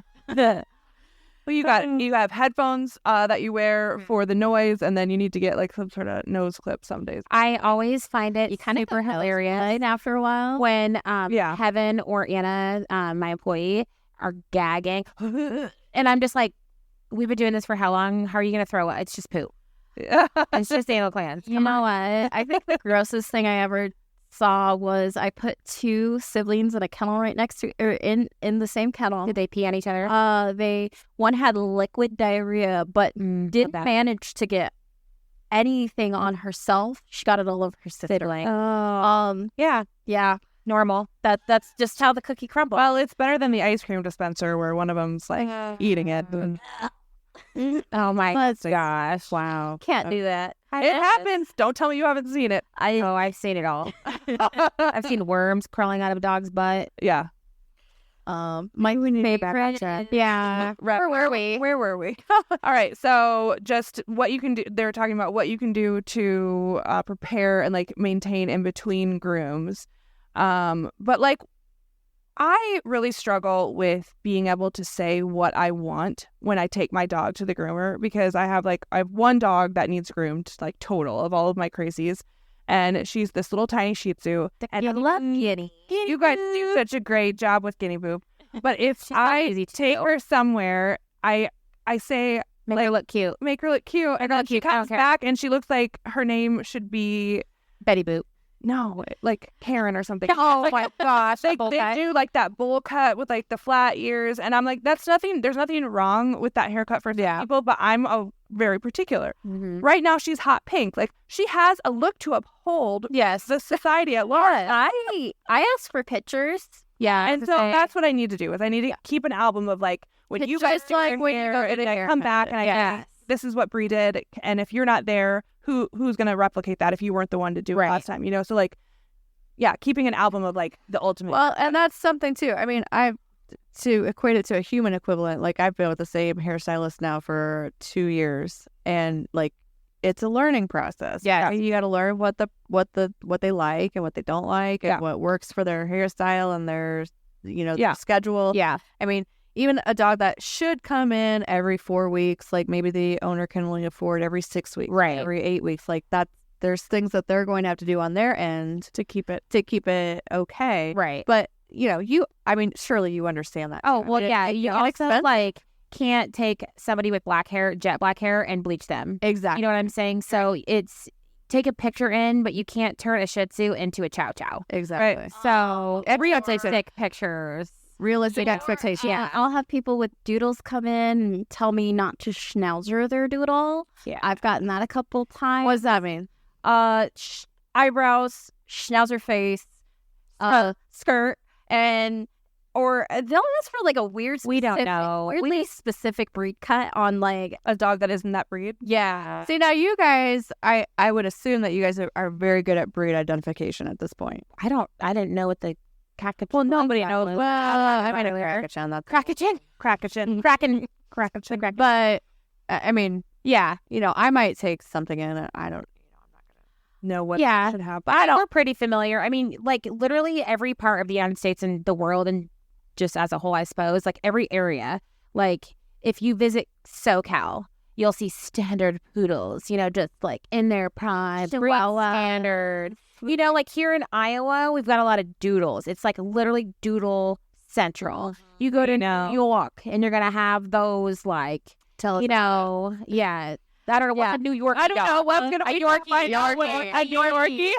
Well, you have headphones that you wear for the noise, and then you need to get like some sort of nose clip some days. I always find it You kind of super hilarious after a while. when Yeah. Heaven or Anna, my employee, are gagging, and I'm just like, we've been doing this for how long? How are you gonna throw it? It's just poop. It's just anal glands. You know what? I think the grossest thing I ever saw was I put 2 siblings in a kennel right next to, or in the same kennel. Did they pee on each other? One had liquid diarrhea, but didn't bad. manage to get anything on herself. She got it all over her sibling. Yeah, Yeah, normal. that's just how the cookie crumbled. Well, it's better than the ice cream dispenser where one of them's like eating it. Oh my Let's- gosh! Wow, Can't do that. It happens. Don't tell me you haven't seen it. I've seen it all. I've seen worms crawling out of a dog's butt. Yeah. My back favorite. Yeah. Where were we? Where were we? All right. So just what you can do. They're talking about what you can do to prepare and like maintain in between grooms. But like, I really struggle with being able to say what I want when I take my dog to the groomer because I have one dog that needs groomed, like total of all of my crazies. And she's this little tiny Shih Tzu. And I love Guinea. you guys do such a great job with Guinea Boo. But if I easy to take do. her somewhere, I say, Make her look cute. make her look cute. And then she cute. I don't comes care. back and she looks like her name should be, Betty Boop. no, like Karen or something. Oh my gosh! They do like that bowl cut with like the flat ears. And I'm like, there's nothing wrong with that haircut for some people, but I'm very particular. Mm-hmm. Right now, she's hot pink. Like she has a look to uphold Yes. the society at large. I asked for pictures. Yeah, And so that's what I need to do is I need to keep an album of like when you guys Just like when you hair, go to and the I come back and I Yes. this is what Bree did, and if you're not there, who's gonna replicate that if you weren't the one to do it last time, you know? So like, yeah, keeping an album of like the ultimate. Well, and that's something too. I mean, to equate it to a human equivalent, like I've been with the same hairstylist now for 2 years, and like it's a learning process. Yeah. You got to learn what they like and what they don't like, and what works for their hairstyle and their their schedule. Yeah. I mean, even a dog that should come in every 4 weeks, like maybe the owner can only afford every 6 weeks, Right. every 8 weeks, like that. There's things that they're going to have to do on their end to keep it. okay. Right. But I mean, surely you understand that. Oh well, yeah. You also expensive. like can't take somebody with black hair, jet black hair, and bleach them. Exactly. You know what I'm saying? So it's take a picture in, but you can't turn a Shih Tzu into a Chow Chow. Exactly. So Everyone's like take pictures. realistic expectations. Yeah, I'll have people with doodles come in and tell me not to schnauzer their doodle. Yeah. I've gotten that a couple times. What does that mean? Eyebrows, schnauzer face, skirt, and or they'll ask for like a weird. We don't specific- know. Weirdly specific breed cut on like A dog that isn't that breed. yeah. See, now you guys, I would assume that you guys are very good at breed identification at this point. I didn't know what the cockatoo. Well, nobody knows. was. Well, I might have earlier. Krakachan, that's Krakachin. Krakachin. Kraken. But I mean, yeah, I might take something in it. I don't. Know what Yeah. should happen. But we're pretty familiar. I mean, like literally every part of the United States and the world, and just as a whole, I suppose, like every area. Like if you visit SoCal, you'll see standard poodles, just like in their prime, breed standard. Like here in Iowa, we've got a lot of doodles. It's like literally doodle central. You go to New York and you're going to have those like, yeah. I don't know what New York. I don't know what's gonna be Yorkie. a Yorkie.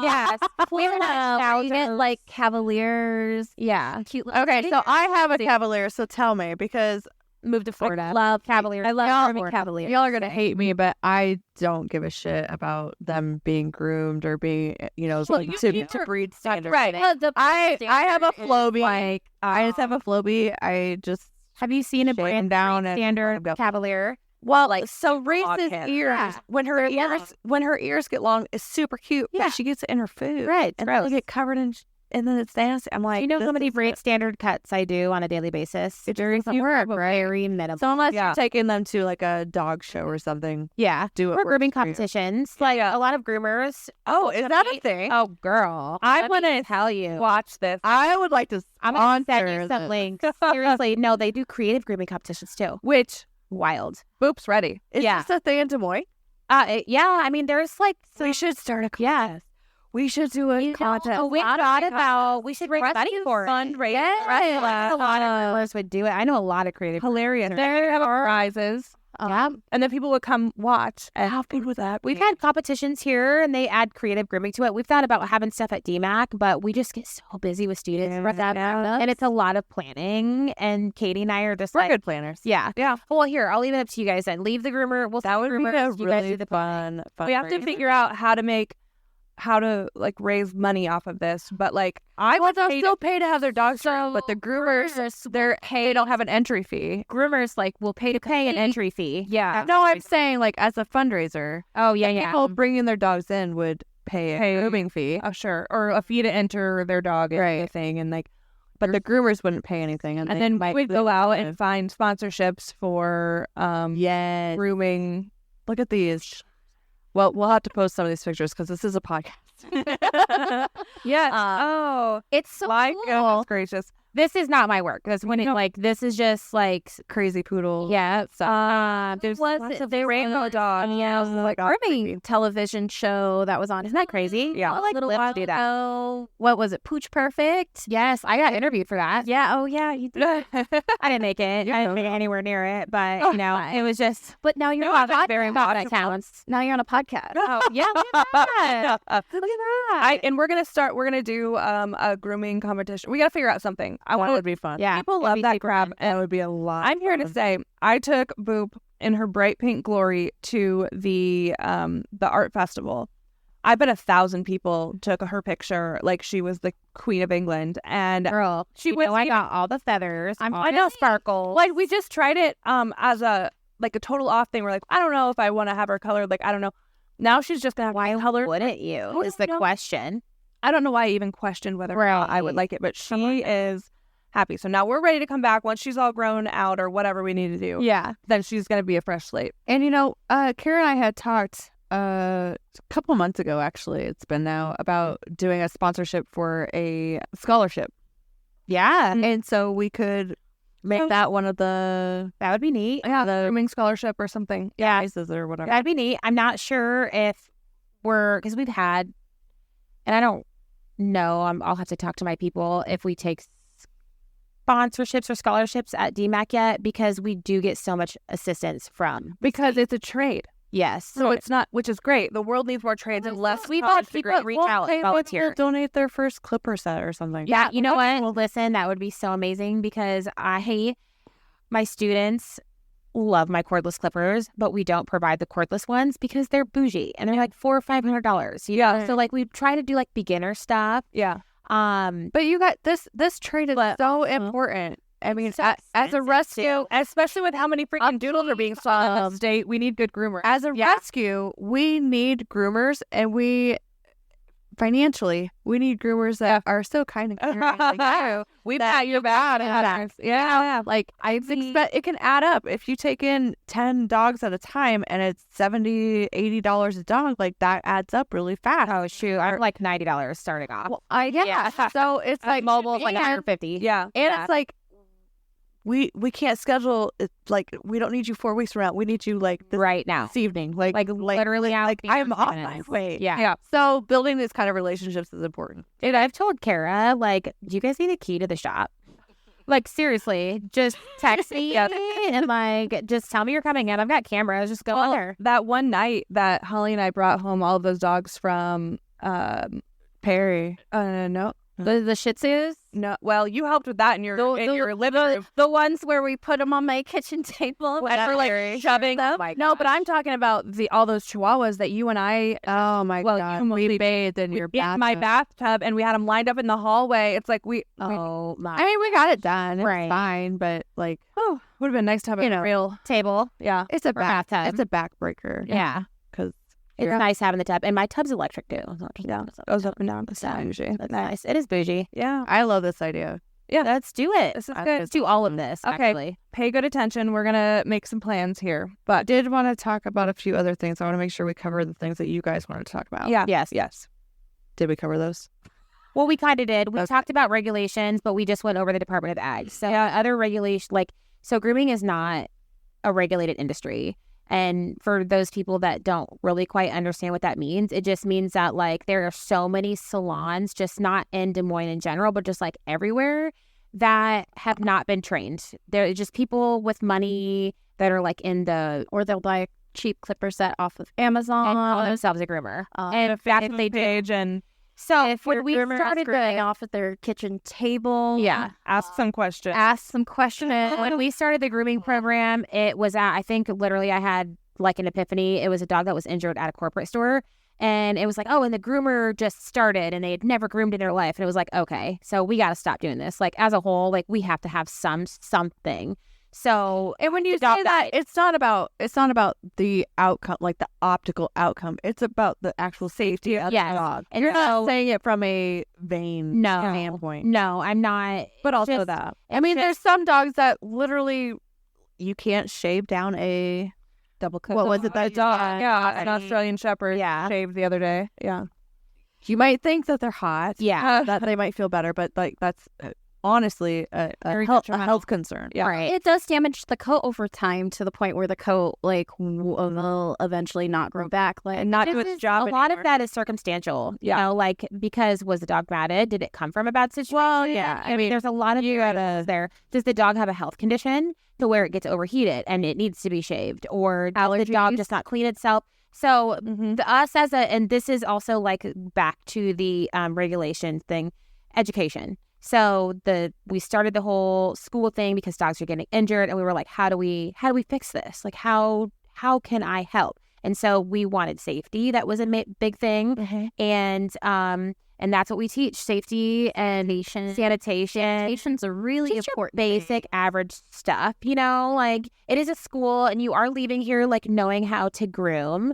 Yes. You get like Cavaliers. Yeah. Cute little Okay, so I have a Cavalier. So tell me, because moved to Florida. I love Cavalier. I love Y'all- grooming Cavaliers. Y'all are gonna hate me, but I don't give a shit about them being groomed or being, to breed standards. Right. I have a Flowbee. Like I just have a Flowbee. I just Have you seen a Shake 'em brand down and standard go. Cavalier? Well, like so Reese's head. ears Yeah. when her ears get long is super cute. Yeah. But she gets it in her food. Right, And gross. they get covered in and then it's nasty. I'm like, Do you know this how many is braid it. standard cuts I do on a daily basis? It very doesn't work, very minimal. So unless Yeah. you're taking them to like a dog show or something, Yeah. do it. Or grooming works for you. competitions. Like a lot of groomers. Oh, is that a thing? Oh, girl. I Let want me to tell you. watch this. I would like to I'm going to send sponsor you some this. links. Seriously. No, they do creative grooming competitions too. Which Wild. Boop's ready. Is Yeah. this a thing in Des Moines? Yeah. I mean, there's like We should start a yeah. We should do a You know, contest. we thought about we should raise money for it. fundraiser. Yeah, a lot of groomers would do it. I know a lot of creative. Hilarious. There have prizes. Yeah. And then people would come watch. And how fun would that be? We've had competitions here and they add creative grooming to it. We've thought about having stuff at DMAC, but we just get so busy with students for that. And it's a lot of planning. And Katie and I are just We're like, good planners. yeah. Yeah. Well, here, I'll leave it up to you guys then. Leave the groomer. We'll That would be a you guys really do the fun. We have to figure out how to like raise money off of this. But like I would they'll pay still pay to have their dogs groomed, but the groomers they don't have an entry fee. groomers like will pay to pay an entry fee. Yeah. No, I'm saying like as a fundraiser, Oh yeah, yeah. people bringing their dogs in would pay a grooming fee. Oh sure. Or a fee to enter their dog and Right. everything and like But the groomers wouldn't pay anything, and then we'd go out and find sponsorships for yeah. grooming. Look at these. Well, we'll have to post some of these pictures because this is a podcast. Yes. Oh, it's so Like cool. goodness gracious. This is not my work. That's when it like this is just like Crazy poodle. yeah. There's was lots it? of There rainbow was, dogs. Yeah. Like grooming television show that was on. Isn't that crazy? Yeah. A little while do ago. that. What was it? Pooch Perfect? Yes, I got interviewed for that. Yeah. Oh yeah. You did. I didn't make it. I didn't make it anywhere near it, but you know, it was just. But now you're No, on a that's podcast. very That counts. Now you're on a podcast. Oh yeah, look at that. Look at that. And we're gonna do a grooming competition. We gotta figure out something. I That want would be fun. Yeah, people it'd love be that super crap. fun. And That would be a lot. I'm here to say I took Boop in her bright pink glory to the art festival. I bet 1,000 people took her picture like she was the Queen of England, and Girl, she you went. know I got all the feathers. I know sparkles. Like we just tried it as a total off thing. We're like, I don't know if I want to have her colored. Like I don't know. Now she's just gonna have why color. wouldn't you? I Is the don't know. question. I don't know why I even questioned whether or not I would like it, but she is happy. So now we're ready to come back once she's all grown out or whatever we need to do. Yeah. Then she's gonna be a fresh slate. And you know, Kara and I had talked a couple months ago, actually, it's been now, about doing a sponsorship for a scholarship. Yeah, And so we could make that one of the that would be neat. Yeah, the grooming scholarship or something. Yeah, prizes or whatever. that'd be neat. I'm not sure if because we've had, and I don't know. I'll have to talk to my people if we take sponsorships or scholarships at DMAC yet, because we do get so much assistance from. Because it's a trade. Yes. So it's not, which is great. The world needs more trades and less We've college had people degrees. reach out, volunteer. Donate their first clipper set or something. Yeah, you know what? Well, listen, that would be so amazing because my students love my cordless clippers, but we don't provide the cordless ones because they're bougie and they're like $400 or $500. Yeah. So like we try to do like beginner stuff. Yeah. But you got this trade is so important. I mean, So as a rescue, Especially with how many freaking doodles are being sold in the state, we need good groomers. as a rescue, we need groomers, and we need groomers that are so kind and caring like you. We've got your bad. Yeah, like I expect it can add up if you take in 10 dogs at a time and it's $70-$80 a dog. Like that adds up really fast. Oh shoot, I'm like $90 starting off. Well, yeah. So it's like Mobile is like and- $150. Yeah. And it's like we can't schedule it, like we don't need you 4 weeks from now. We need you like right now. this evening. Like Literally out. like I'm on my minutes. way. Yeah. Yeah. So building these kind of relationships is important. Dude, I've told Kara, like, do you guys need a key to the shop? Like, seriously, just text me and, like, just tell me you're coming in. I've got cameras. Just go in there. That one night that Holly and I brought home all of those dogs from Perry. no, The Shih Tzus. No, well, you helped with that in your living room. The ones where we put them on my kitchen table. And we're like shoving them. No, but I'm talking about all those Chihuahuas that you and I. Oh my god, we bathed in your bathtub. My bathtub, and we had them lined up in the hallway. It's like we my. I mean, we got it done. It's Right. fine, but like, would have been nice to have a real Table. yeah. it's a bathtub. It's a backbreaker. Yeah. because It's nice having the tub. And my tub's electric too. It's not just Yeah. Goes up and down. That's bougie. That's nice. It is bougie. Yeah. I love this idea. Yeah. Let's do it. This is I- good. Let's do all of this, Okay. actually. Pay good attention. We're gonna make some plans here. But Did want to talk about a few other things. I want to make sure we cover the things that you guys wanted to talk about. yeah. Yes. Yes. Did we cover those? Well, we kind of did. We Okay. talked about regulations, but we just went over the Department of Ag. So other regulation, so grooming is not a regulated industry. And for those people that don't really quite understand what that means, it just means that there are so many salons, just not in Des Moines in general, but just everywhere, that have not been trained. They're just people with money that are in the Or they'll buy a cheap clipper set off of and call Amazon. themselves a groomer. And if that's that's what the they do. page and So If when your we groomer started grooming off at their kitchen table, ask some questions. ask some questions. when we started the grooming program, it was I think literally I had an epiphany. It was a dog that was injured at a corporate store. And it was and the groomer just started and they had never groomed in their life. And it was okay, so we got to stop doing this. As a whole, we have to have something. So, And when you the dog say that, died. it's not about the outcome, the optical outcome. It's about the actual safety of Yes. the dog. And You're so- not saying it from a vain No. standpoint. no, I'm not. But also just- that. I mean, there's some dogs that literally you can't shave down a Double coat. what was it that dog? Yeah, an Australian Shepherd Yeah. shaved the other day. Yeah. You might think that they're hot. Yeah. that they might feel better, but that's honestly a Very health detrimental. concern. Yeah. Right. It does damage the coat over time to the point where the coat will eventually not grow back. And not do This its is- job A lot anymore. of that is circumstantial. Yeah. You know, because was the dog matted? Did it come from a bad situation? Well, yeah. I mean, there's a lot of variables there. Does the dog have a health condition to where it gets overheated and it needs to be shaved? Or does the dog Allergies? just not clean itself? So Mhm. us and this is also back to the regulation thing, education. So we started the whole school thing because dogs are getting injured, and we were how do we fix this? How can I help? And so we wanted safety. That was a big thing, and that's what we teach: safety and sanitation. Sanitation's a really Just your important basic average stuff. It is a school, and you are leaving here knowing how to groom.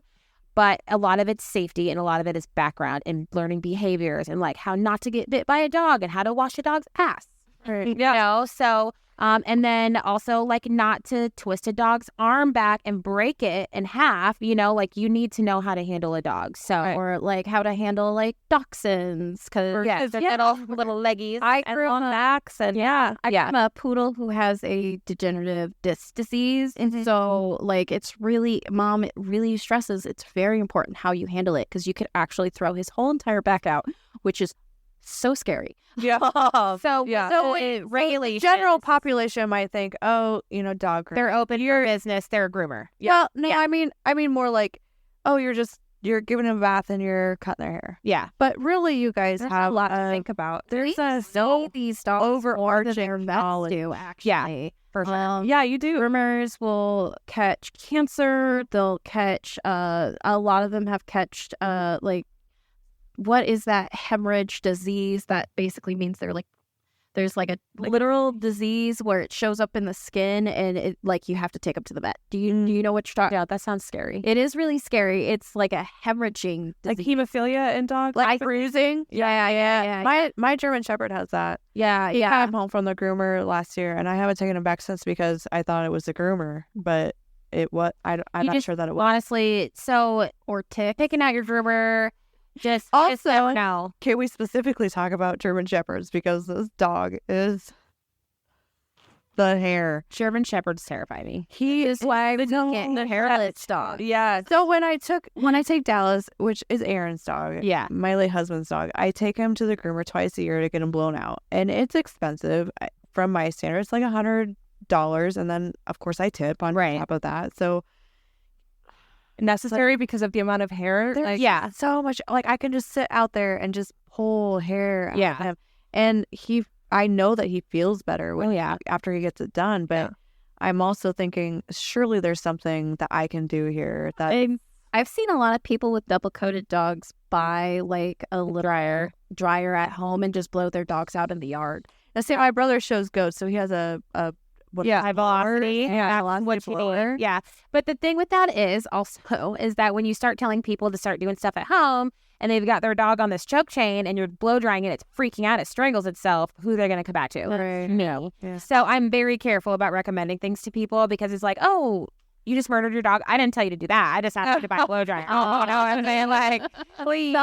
But a lot of it's safety and a lot of it is background and learning behaviors and how not to get bit by a dog and how to wash a dog's ass. Right. You know, so and then also not to twist a dog's arm back and break it in half. You need to know how to handle a dog. So Or how to handle dachshunds, because little leggies. I and grew long up backs and I yeah. am a poodle who has a degenerative disc disease. And so it's really, Mom, it really stresses it's very important how you handle it, because you could actually throw his whole entire back out, which is so scary. Yeah. So Yeah. regulations. General population might think, oh, dog grooming. They're open for business. They're a groomer. Well, no, I mean more oh, you're giving them a bath and you're cutting their hair. Yeah. But really, you guys There's have a lot to a- think about. There's We a see these dogs overarching more than their knowledge. vets do, actually. For sure. Yeah, you do. Groomers will catch cancer. They'll catch, a lot of them have catched, what is that hemorrhage disease that basically means there's a literal disease where it shows up in the skin and it you have to take them to the vet. Do you know what you're talking? Yeah, that sounds scary. It is really scary. It's like a hemorrhaging Like disease. hemophilia in dogs. bruising. Yeah. My German Shepherd has that. Yeah, He yeah. came home from the groomer last year, and I haven't taken him back since because I thought it was the groomer, but I'm You not just- sure that it was. Honestly, so Or tick. picking out your groomer, just Also- no. Can we specifically talk about German Shepherds, because this dog is the hair. German Shepherds terrify me. He is the hairless dog. Yeah. So when I take Dallas, which is Aaron's dog, Yeah. my late husband's dog, I take him to the groomer twice a year to get him blown out, and it's expensive from my standards, like $100, and then of course I tip on Right. top of that. So necessary because of the amount of hair. there's yeah. so much. I can just sit out there and just pull hair out Yeah. of him. And I know that he feels better Oh, yeah. after he gets it done, but I'm also thinking surely there's something that I can do here that I've seen a lot of people with double coated dogs buy like a little dryer at home and just blow their dogs out in the yard. Now, say my brother shows goats, so he has a high velocity. Yeah, That's what you need. Yeah. But the thing with that is that when you start telling people to start doing stuff at home and they've got their dog on this choke chain and you're blow drying it, it's freaking out, it strangles itself, who they're going to come back to? Right. No. Yeah. So I'm very careful about recommending things to people because it's like, oh, you just murdered your dog. I didn't tell you to do that. I just asked you to buy a blow dryer. Oh, no, I'm saying like, please.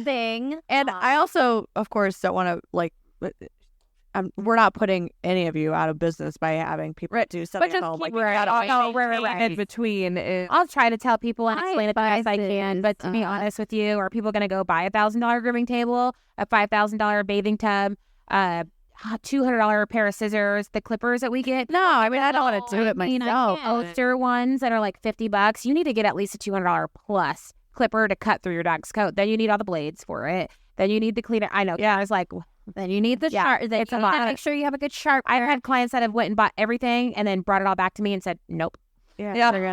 Thing. And I also, of course, don't want to we're not putting any of you out of business by having people do something But at just home. keep right. In between is I'll try to tell people and explain it the best I advise can. it. But to be honest with you, are people going to go buy $1,000 grooming table, a $5,000 bathing tub, $200 pair of scissors, the clippers that we get? No, I mean, I don't want to do it myself. Oster ones that are like $50. You need to get at least a $200 plus clipper to cut through your dog's coat. Then you need all the blades for it. Then you need the cleaner. I know. Yeah, I was like, Then you need the sharp. Then it's you a need to lot. make sure you have a good sharp. I've had clients that have went and bought everything and then brought it all back to me and said, nope, not doing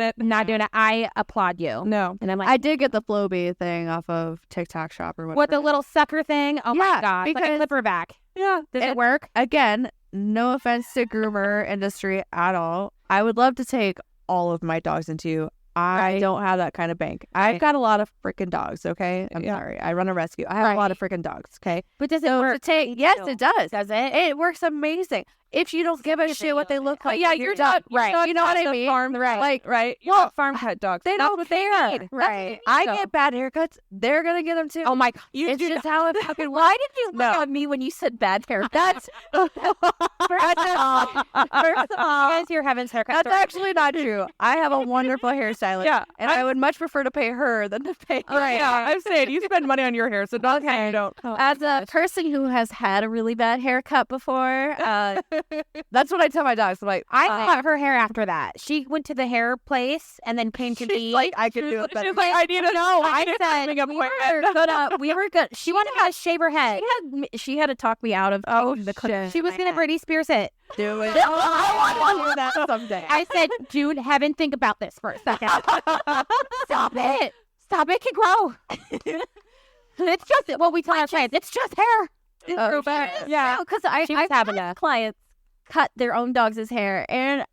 it. not doing it. I applaud you. No. And I'm like, I did get the Flowbee thing off of TikTok Shop or whatever. what, the little sucker thing? Oh my Yeah, God. Like a because- clipper back. Yeah. Does it work? Again, no offense to groomer industry at all. I would love to take all of my dogs into. I don't have that kind of bank. I've got a lot of freaking dogs, okay? I'm sorry. I run a rescue. I have a lot of freaking dogs, okay? But does it So work? yes, it does. Does it? It works amazing. If you don't give a shit what they look like, Yeah, you're you're done. not right. You know what I mean? Farm, right. Like, right. You're not farm pet dogs. They That's don't what they care. need. Right. I So- get bad haircuts. They're gonna get them too. Oh my God. It's just how it fucking works. Why did you look No. at me when you said bad hair? That's First of all, guys, you're heaven's haircut. That's actually not true. I have a wonderful hairstylist. Yeah. And I would much prefer to pay her than to pay. Right. Yeah, I'm saying you spend money on your hair, so don't say you don't. As a person who has had a really bad haircut before, That's what I tell my dogs. I'm like, I cut her hair after that. She went to the hair place and then came to me. like, I could do it better. She's like, I need to know. I need a said, timing we appointment. were gonna, we were good. she wanted me to shave her head. She had to talk me out of the clip. She was going to Britney Spears it. Do it. I want to do that someday. I said, Jude, Heaven, think about this for a second. Stop it. Stop it. It can grow. It's just what we tell our clients. It's just hair. Oh, Yeah. because She was I've having had a- clients cut their own dogs' hair, and It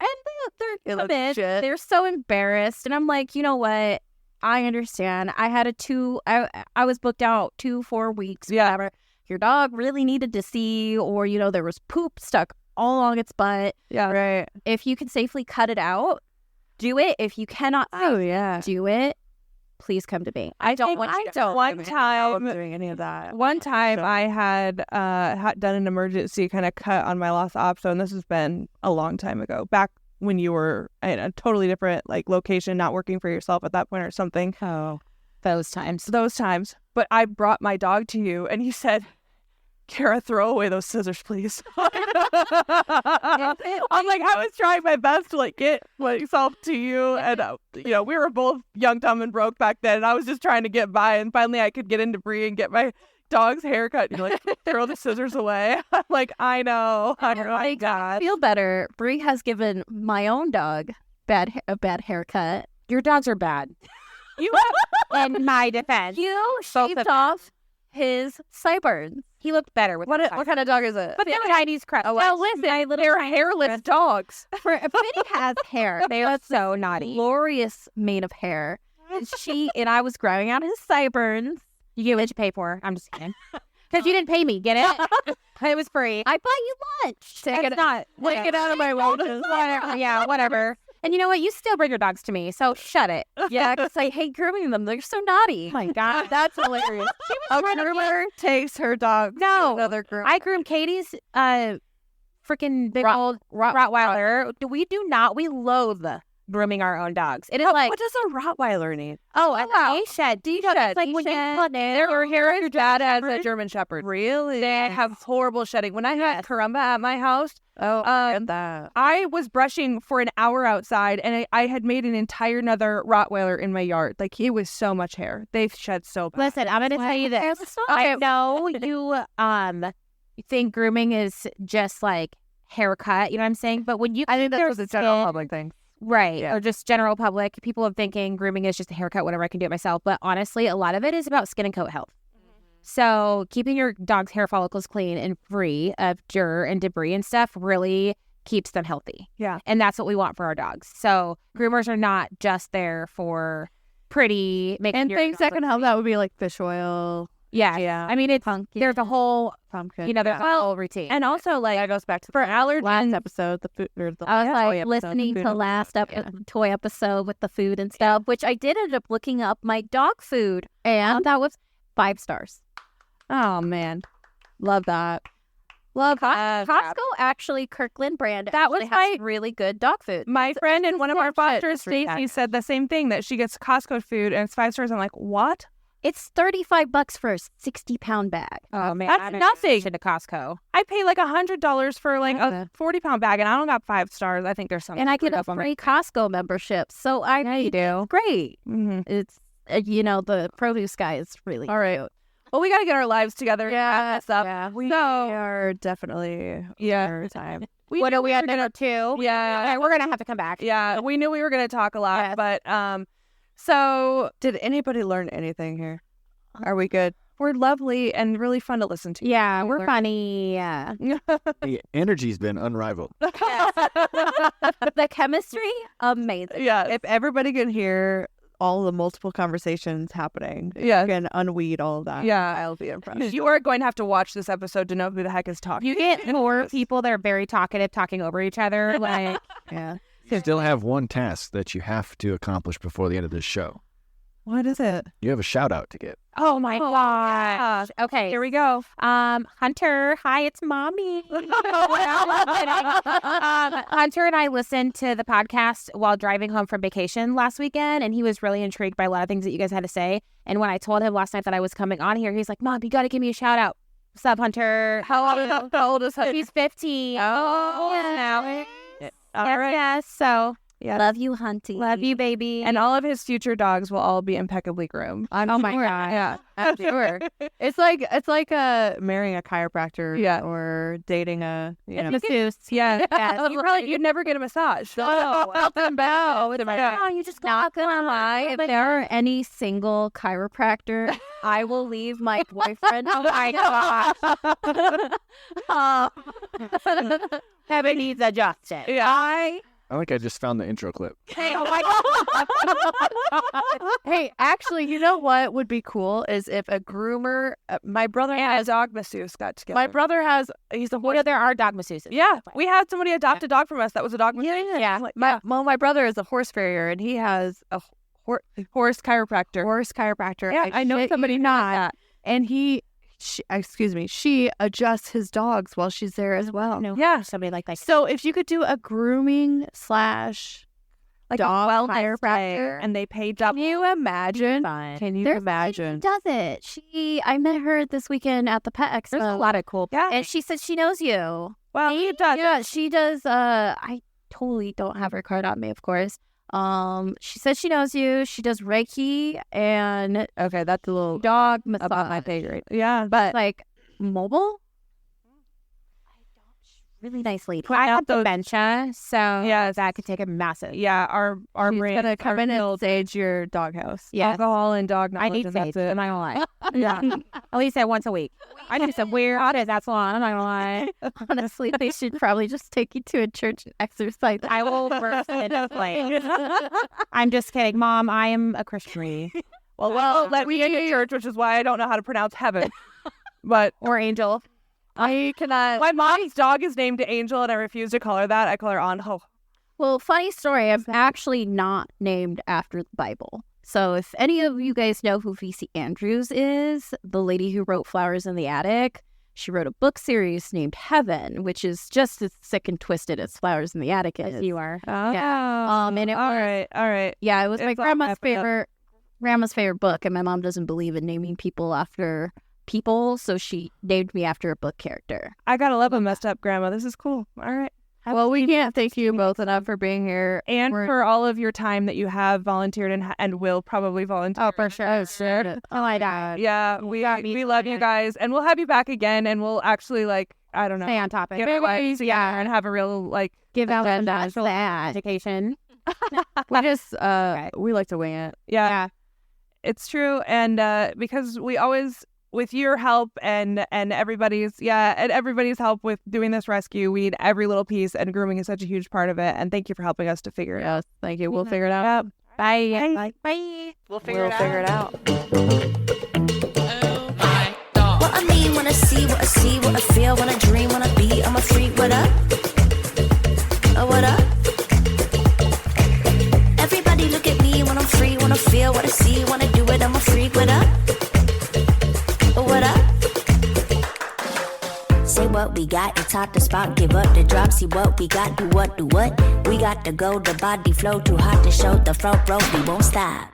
they're looks come in, shit. they're so embarrassed, and I'm like, you know what? I understand. I had I was booked out 4 weeks. Yeah. Whatever. Your dog really needed to see, or there was poop stuck all along its butt. Yeah. Right. If you can safely cut it out, do it. If you cannot Oh, yeah. do it, please come to me. I don't want you to. One time, doing any of that. One time I had done an emergency kind of cut on my last opso, and this has been a long time ago, back when you were in a totally different like location, not working for yourself at that point or something. Oh, those times. Those times. But I brought my dog to you, and you said, Kara, throw away those scissors, please. I'm like, I was trying my best to like get myself to you, and we were both young, dumb, and broke back then, and I was just trying to get by, and finally I could get into Bree and get my dog's haircut. You're like, throw the scissors away. I'm like, I know. Oh my God. Feel better. Bree has given my own dog a bad haircut. Your dogs are bad. You in my defense. You Both shaved of them. off his sideburns. He looked better with What kind of dog is it? But they're Chinese crust. Now listen, They're hairless dogs. Finny has hair. They are so naughty. Glorious mane of hair. And I was growing out his sideburns. You get what you pay for. I'm just kidding. Because you didn't pay me. Get it? It was free. I bought you lunch. It's not. Take it out of my road. Whatever. Yeah, whatever. And you know what? You still bring your dogs to me, so shut it. Yeah, because I hate grooming them. They're so naughty. Oh my God. That's hilarious. A groomer takes her dog to No. another groomer. I groomed Katie's freaking big old Rottweiler. We loathe grooming our own dogs. It is like, what does a Rottweiler need? an A shed. Do you know, it's like when you put Your hair dad has a German Shepherd. Really? They have horrible shedding. When I had Karumba at my house, Oh, get that. I was brushing for an hour outside, and I had made an entire another Rottweiler in my yard. Like, he was so much hair. They've shed so bad. Listen, I'm gonna tell you this. I know you think grooming is just like haircut, you know what I'm saying? But when you I think their that's a general skin- public thing. right, Yeah. or just general public, people are thinking grooming is just a haircut, whatever, I can do it myself. But honestly, a lot of it is about skin and coat health. So keeping your dog's hair follicles clean and free of dirt and debris and stuff really keeps them healthy. Yeah. And that's what we want for our dogs. So groomers are not just there for pretty, making And your things dog that look can help pretty. that would be like fish oil, Yeah. Yeah. I mean, it's pumpkin, there's a whole, pumpkin. you know, there's a whole routine. And also, like, That goes back to for last allergens, episode, the food. Or the I was toy like episode, listening the to food last episode. toy episode with the food and stuff, which I did end up looking up my dog food, and that was 5 stars. Oh man, love that. Love that. Costco actually, Kirkland brand. That was actually has really good dog food. my friend and one of our fosters, It's really Stacy, said the same thing, that she gets Costco food and it's 5 stars. I'm like, what? It's $35 for a 60-pound bag. Oh man, That's I haven't nothing. been to Costco. I pay like $100 for like a 40-pound bag, and I don't got 5 stars. I think there's something. And I get a up on free Costco membership. So Yeah, you do. great. Mm-hmm. It's, the produce guy is really All right. Well, we got to get our lives together. Yeah, Stuff. yeah. We So- are definitely Yeah. over time. What knew are we were at gonna- number 2? Yeah. Okay, we're gonna have to come back. Yeah. We knew we were going to talk a lot, but so Did anybody learn anything here? Are we good? we're lovely and really fun to listen to. Yeah, we're funny. Yeah. The energy's been unrivaled. the chemistry, amazing. Yeah. If everybody can hear all the multiple conversations happening, Yeah. you can unweed all of that. Yeah. I'll be impressed. You are going to have to watch this episode to know who the heck is talking. You get more people that are very talkative, talking over each other. Like, Yeah. You still have one task that you have to accomplish before the end of this show. What is it? You have a shout out to get. oh my gosh. Okay. Here we go. Hunter, hi, it's mommy. Hunter and I listened to the podcast while driving home from vacation last weekend, and he was really intrigued by a lot of things that you guys had to say. And when I told him last night that I was coming on here, he's like, "Mom, you got to give me a shout out." What's up, Hunter? How old is Hunter? He's 15. Oh, now. All right. Yes. So Yeah. Love you, Hunty. love you, baby. And all of his future dogs will all be impeccably groomed. I'm oh my sure. god. Yeah. I'm sure. It's like marrying a chiropractor, Yeah. or dating a Masseuse. Yeah. Yes. You'd never get a massage. No, up and bow. Yeah. Oh, you just Not gonna lie, if there are any single chiropractor, I will leave my boyfriend. Oh my gosh. Heaven needs adjusted. Yeah. I think I just found the intro clip. Hey, oh my god. Hey, actually, you know what would be cool is if a groomer. My brother And a has. dog masseuse got together. My brother has. He's a What horse. are there are dog masseuses? Yeah. We had somebody adopt a dog from us that was a dog masseuse. Yeah. Like, My brother is a horse farrier, and he has a horse chiropractor. horse chiropractor. Yeah, I know shit somebody you not. And she adjusts his dogs while she's there as well. No. Yeah. Somebody like that. So if you could do a grooming / Like dog a wellness chiropractor, day, and they paid can you imagine? fun. Can you There's imagine? Does it? I met her this weekend at the Pet Expo. There's a lot of cool. Yeah. And she said she knows you. Well, he does. Yeah, she does. I totally don't have her card on me, of course. She said she knows you. She does Reiki and Okay, that's a little dog massage. about my pay grade. Yeah. But Like mobile. Really nice lady. I have those- dementia, so Yeah. that could take a massive. Yeah. Our she's brain gonna come are in and filled sage your doghouse. Yes. alcohol and dog I knowledge. need and sage. that's it. I'm not gonna lie. Yeah. At least once a week. I do some weird audits. That's long. I'm not gonna lie. Honestly, they should probably just take you to a church and exercise. I will burst into flames. I'm just kidding, Mom. I am a Christian lady Well, let me in your church, which is why I don't know how to pronounce heaven. But or angel. I cannot. my mom's dog is named Angel, and I refuse to call her that. I call her Anjo. Well, funny story. I'm actually not named after the Bible. So if any of you guys know who V.C. Andrews is, the lady who wrote Flowers in the Attic, she wrote a book series named Heaven, which is just as sick and twisted as Flowers in the Attic is. As you are. Oh. And it all was- right. All right. Yeah, it was my It's all grandma's wrapped up. favorite book, and my mom doesn't believe in naming people after people, so she named me after a book character. I gotta love a messed up grandma. This is cool. All right. Well, we can't thank you both enough for being here. And for all of your time that you have volunteered and will probably volunteer. Oh, for sure. Oh my God. Yeah, we love you guys, and we'll have you back again, and we'll actually I don't know, Stay on topic. get our lives together and have a real Give out some that. actual education. We just we like to wing it. Yeah, it's true, and because we always, with your help and everybody's help with doing this rescue, we need every little piece, and grooming is such a huge part of it. And thank you for helping us to figure it out. Yes, thank you. We'll figure it out. Bye. Bye. We'll Figure it out. Oh my dog. What I mean when I see what I see, what I feel, when I dream, when I be, I'm a freak. What up? Oh, what up? Everybody look at me when I'm free, when I feel what I see, when I do it, I'm a freak. What up? Oh, what up? Say what we got, it's hot to spot, give up the drop, see what we got, do what? We got to go, the body flow, too hot to show, the front row, we won't stop.